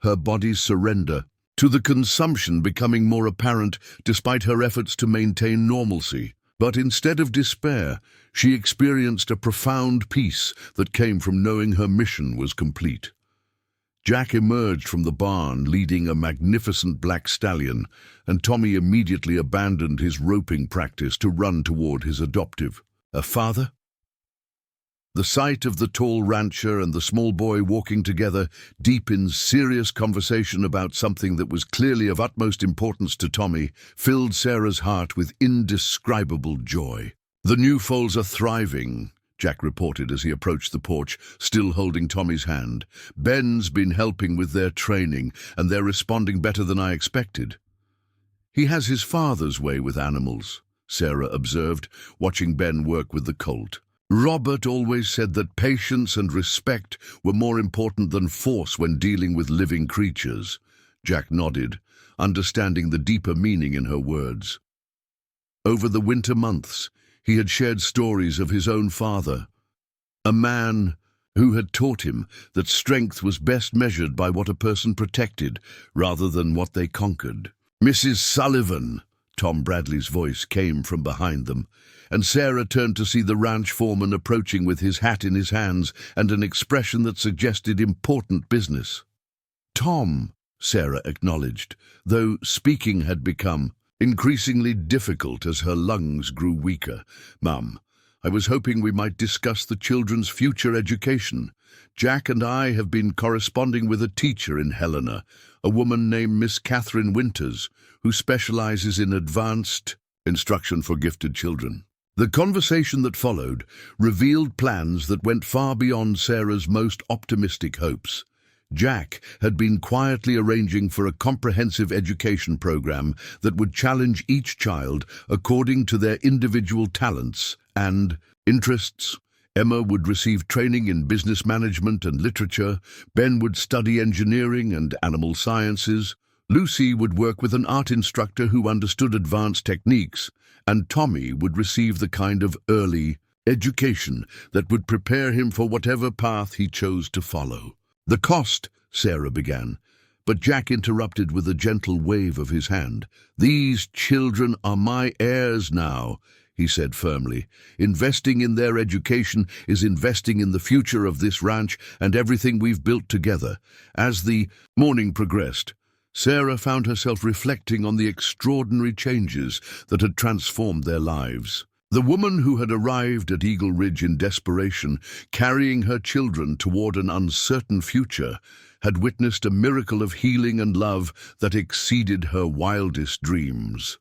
her body's surrender to the consumption becoming more apparent despite her efforts to maintain normalcy. But instead of despair, she experienced a profound peace that came from knowing her mission was complete. Jack emerged from the barn leading a magnificent black stallion, and Tommy immediately abandoned his roping practice to run toward his adoptive father. The sight of the tall rancher and the small boy walking together, deep in serious conversation about something that was clearly of utmost importance to Tommy, filled Sarah's heart with indescribable joy. "The new foals are thriving," Jack reported as he approached the porch, still holding Tommy's hand. "Ben's been helping with their training, and they're responding better than I expected." "He has his father's way with animals," Sarah observed, watching Ben work with the colt. "Robert always said that patience and respect were more important than force when dealing with living creatures." Jack nodded, understanding the deeper meaning in her words. Over the winter months, he had shared stories of his own father, a man who had taught him that strength was best measured by what a person protected rather than what they conquered. "Mrs. Sullivan," Tom Bradley's voice came from behind them, and Sarah turned to see the ranch foreman approaching with his hat in his hands and an expression that suggested important business. Tom, Sarah acknowledged, though speaking had become increasingly difficult as her lungs grew weaker. Mum, I was hoping we might discuss the children's future education. Jack and I have been corresponding with a teacher in Helena, a woman named Miss Catherine Winters, who specializes in advanced instruction for gifted children. The conversation that followed revealed plans that went far beyond Sarah's most optimistic hopes. Jack had been quietly arranging for a comprehensive education program that would challenge each child according to their individual talents and interests. Emma would receive training in business management and literature, Ben would study engineering and animal sciences, Lucy would work with an art instructor who understood advanced techniques, and Tommy would receive the kind of early education that would prepare him for whatever path he chose to follow. The cost, Sarah began, but Jack interrupted with a gentle wave of his hand. These children are my heirs now, he said firmly. Investing in their education is investing in the future of this ranch and everything we've built together. As the morning progressed, Sarah found herself reflecting on the extraordinary changes that had transformed their lives. The woman who had arrived at Eagle Ridge in desperation, carrying her children toward an uncertain future, had witnessed a miracle of healing and love that exceeded her wildest dreams.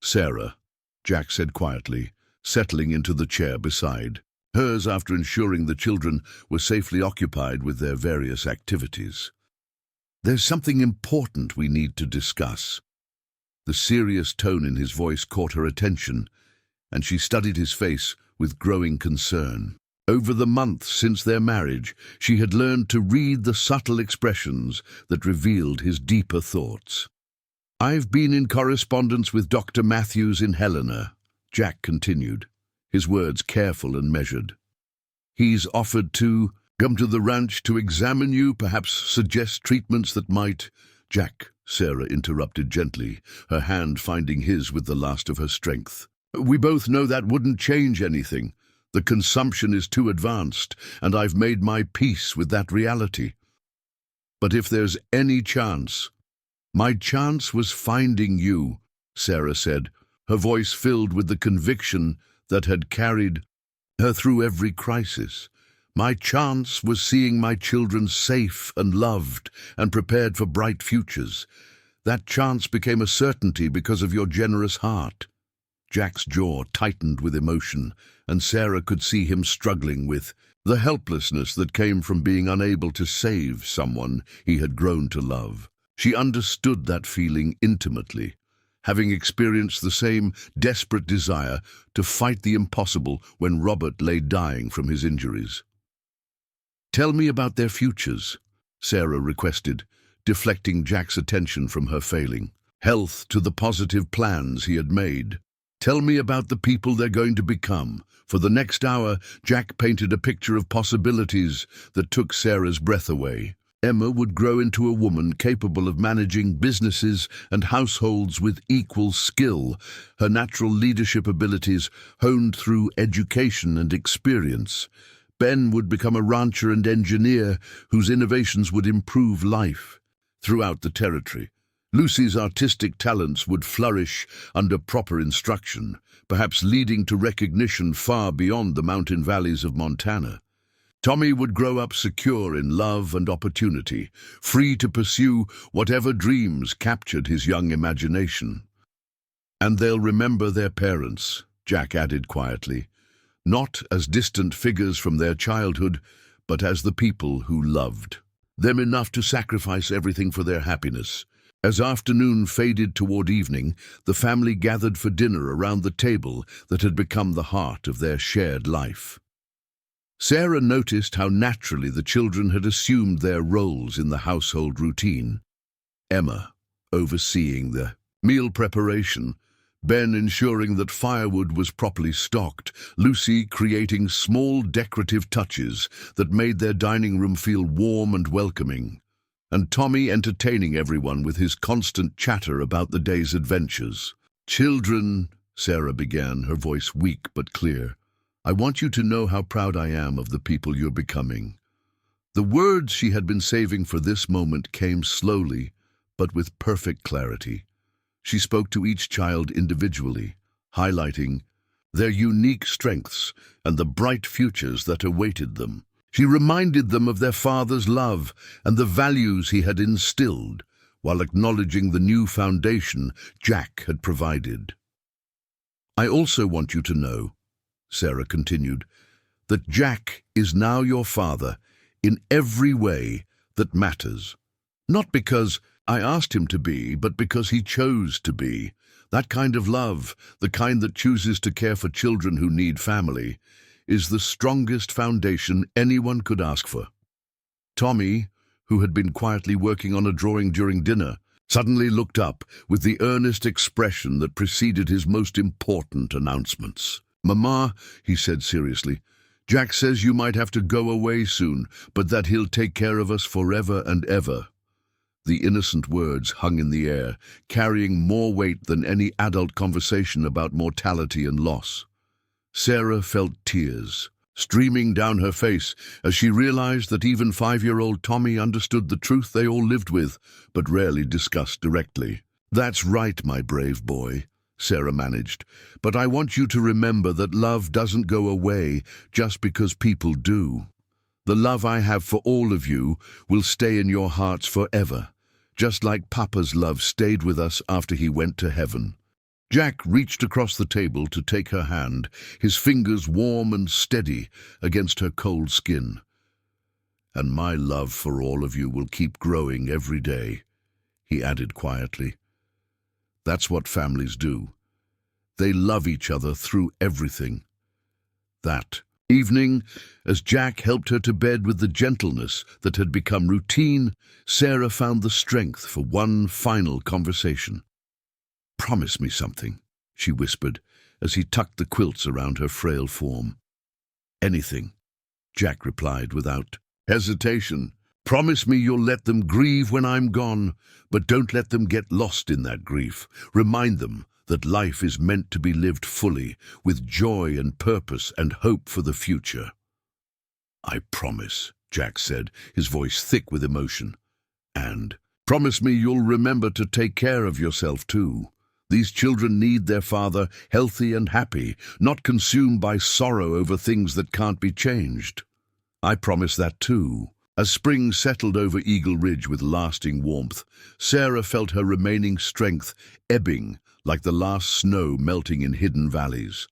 Sarah, Jack said quietly, settling into the chair beside hers after ensuring the children were safely occupied with their various activities. There's something important we need to discuss. The serious tone in his voice caught her attention, and she studied his face with growing concern. Over the months since their marriage, she had learned to read the subtle expressions that revealed his deeper thoughts. I've been in correspondence with Dr. Matthews in Helena, Jack continued, his words careful and measured. He's offered to come to the ranch to examine you, perhaps suggest treatments that might— Jack, Sarah interrupted gently, her hand finding his with the last of her strength. We both know that wouldn't change anything. The consumption is too advanced, and I've made my peace with that reality. But if there's any chance— My chance was finding you, Sarah said, her voice filled with the conviction that had carried her through every crisis. My chance was seeing my children safe and loved and prepared for bright futures. That chance became a certainty because of your generous heart. Jack's jaw tightened with emotion, and Sarah could see him struggling with the helplessness that came from being unable to save someone he had grown to love. She understood that feeling intimately, having experienced the same desperate desire to fight the impossible when Robert lay dying from his injuries. Tell me about their futures, Sarah requested, deflecting Jack's attention from her failing health to the positive plans he had made. Tell me about the people they're going to become. For the next hour, Jack painted a picture of possibilities that took Sarah's breath away. Emma would grow into a woman capable of managing businesses and households with equal skill, her natural leadership abilities honed through education and experience. Ben would become a rancher and engineer whose innovations would improve life throughout the territory. Lucy's artistic talents would flourish under proper instruction, perhaps leading to recognition far beyond the mountain valleys of Montana. Tommy would grow up secure in love and opportunity, free to pursue whatever dreams captured his young imagination. And they'll remember their parents, Jack added quietly, not as distant figures from their childhood, but as the people who loved them enough to sacrifice everything for their happiness. As afternoon faded toward evening, the family gathered for dinner around the table that had become the heart of their shared life. Sarah noticed how naturally the children had assumed their roles in the household routine. Emma overseeing the meal preparation, Ben ensuring that firewood was properly stocked, Lucy creating small decorative touches that made their dining room feel warm and welcoming, and Tommy entertaining everyone with his constant chatter about the day's adventures. Children, Sarah began, her voice weak but clear, I want you to know how proud I am of the people you're becoming. The words she had been saving for this moment came slowly, but with perfect clarity. She spoke to each child individually, highlighting their unique strengths and the bright futures that awaited them. She reminded them of their father's love and the values he had instilled, while acknowledging the new foundation Jack had provided. "I also want you to know," Sarah continued, "that Jack is now your father in every way that matters. Not because I asked him to be, but because he chose to be. That kind of love, the kind that chooses to care for children who need family, is the strongest foundation anyone could ask for." Tommy, who had been quietly working on a drawing during dinner, suddenly looked up with the earnest expression that preceded his most important announcements. "Mama," he said seriously, "Jack says you might have to go away soon, but that he'll take care of us forever and ever." The innocent words hung in the air, carrying more weight than any adult conversation about mortality and loss. Sarah felt tears streaming down her face as she realized that even 5-year-old Tommy understood the truth they all lived with, but rarely discussed directly. "That's right, my brave boy," Sarah managed, "but I want you to remember that love doesn't go away just because people do. The love I have for all of you will stay in your hearts forever, just like Papa's love stayed with us after he went to heaven." Jack reached across the table to take her hand, his fingers warm and steady against her cold skin. "And my love for all of you will keep growing every day," he added quietly. "That's what families do. They love each other through everything." That evening, as Jack helped her to bed with the gentleness that had become routine, Sarah found the strength for one final conversation. "Promise me something," she whispered as he tucked the quilts around her frail form. "Anything," Jack replied without hesitation. "Promise me you'll let them grieve when I'm gone, but don't let them get lost in that grief. Remind them that life is meant to be lived fully, with joy and purpose and hope for the future." "I promise," Jack said, his voice thick with emotion. "And promise me you'll remember to take care of yourself too. These children need their father healthy and happy, not consumed by sorrow over things that can't be changed." "I promise that too." As spring settled over Eagle Ridge with lasting warmth, Sarah felt her remaining strength ebbing like the last snow melting in hidden valleys.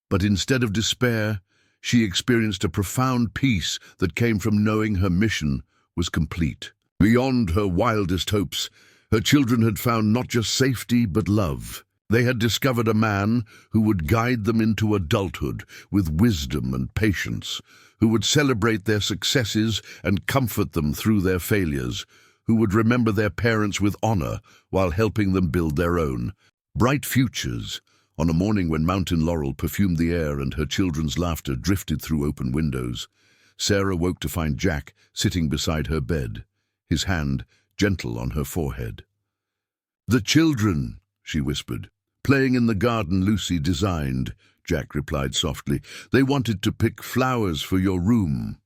But instead of despair, she experienced a profound peace that came from knowing her mission was complete. Beyond her wildest hopes, her children had found not just safety but love. They had discovered a man who would guide them into adulthood with wisdom and patience, who would celebrate their successes and comfort them through their failures, who would remember their parents with honor while helping them build their own. Bright futures. On a morning when mountain laurel perfumed the air and her children's laughter drifted through open windows, Sarah woke to find Jack sitting beside her bed, his hand gentle on her forehead. "The children," she whispered. "Playing in the garden Lucy designed," Jack replied softly. "They wanted to pick flowers for your room."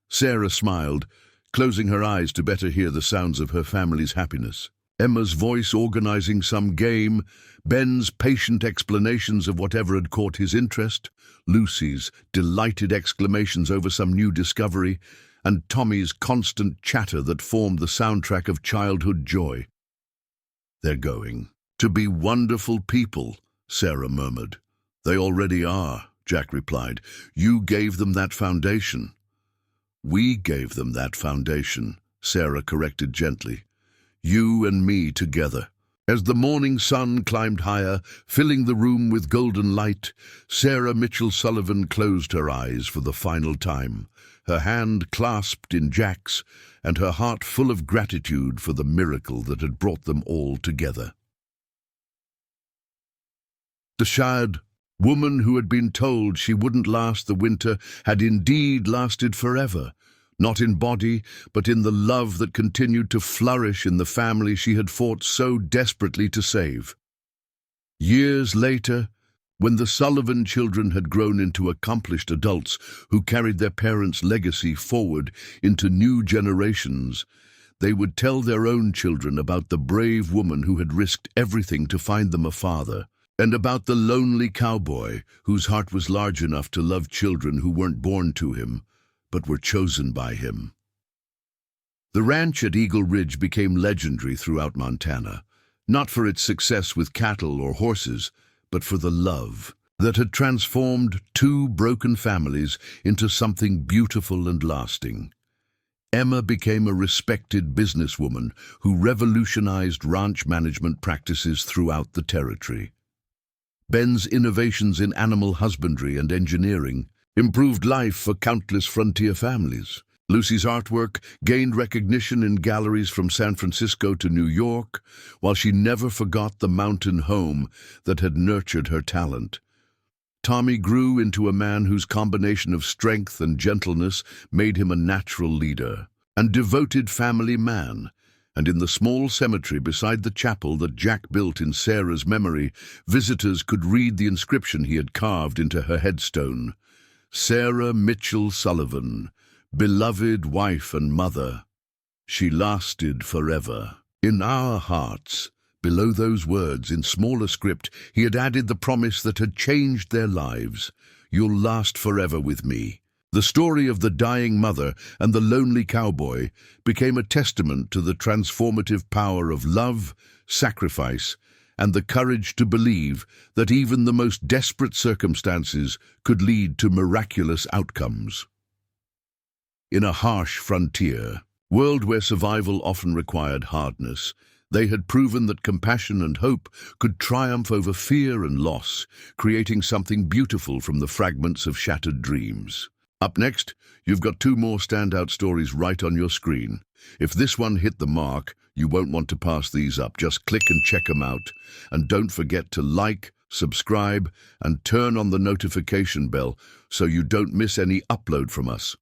Sarah smiled, closing her eyes to better hear the sounds of her family's happiness. Emma's voice organizing some game, Ben's patient explanations of whatever had caught his interest, Lucy's delighted exclamations over some new discovery, and Tommy's constant chatter that formed the soundtrack of childhood joy. "They're going to be wonderful people," Sarah murmured. "They already are," Jack replied. "You gave them that foundation." "We gave them that foundation," Sarah corrected gently. "You and me together." As the morning sun climbed higher, filling the room with golden light, Sarah Mitchell Sullivan closed her eyes for the final time, her hand clasped in Jack's and her heart full of gratitude for the miracle that had brought them all together. The Shad, woman who had been told she wouldn't last the winter, had indeed lasted forever, not in body, but in the love that continued to flourish in the family she had fought so desperately to save. Years later, When the Sullivan children had grown into accomplished adults who carried their parents' legacy forward into new generations, they would tell their own children about the brave woman who had risked everything to find them a father, and about the lonely cowboy whose heart was large enough to love children who weren't born to him, but were chosen by him. The ranch at Eagle Ridge became legendary throughout Montana, not for its success with cattle or horses, but for the love that had transformed two broken families into something beautiful and lasting. Emma became a respected businesswoman who revolutionized ranch management practices throughout the territory. Ben's innovations in animal husbandry and engineering improved life for countless frontier families. Lucy's artwork gained recognition in galleries from San Francisco to New York, while she never forgot the mountain home that had nurtured her talent. Tommy grew into a man whose combination of strength and gentleness made him a natural leader and devoted family man. And in the small cemetery beside the chapel that Jack built in Sarah's memory, visitors could read the inscription he had carved into her headstone: Sarah Mitchell Sullivan, beloved wife and mother. She lasted forever. In our hearts, below those words, in smaller script, he had added the promise that had changed their lives: You'll last forever with me. The story of the dying mother and the lonely cowboy became a testament to the transformative power of love, sacrifice, and the courage to believe that even the most desperate circumstances could lead to miraculous outcomes. In a harsh frontier world where survival often required hardness, they had proven that compassion and hope could triumph over fear and loss, creating something beautiful from the fragments of shattered dreams. Up next, you've got two more standout stories right on your screen. If this one hit the mark, you won't want to pass these up. Just click and check them out. And don't forget to like, subscribe, and turn on the notification bell so you don't miss any upload from us.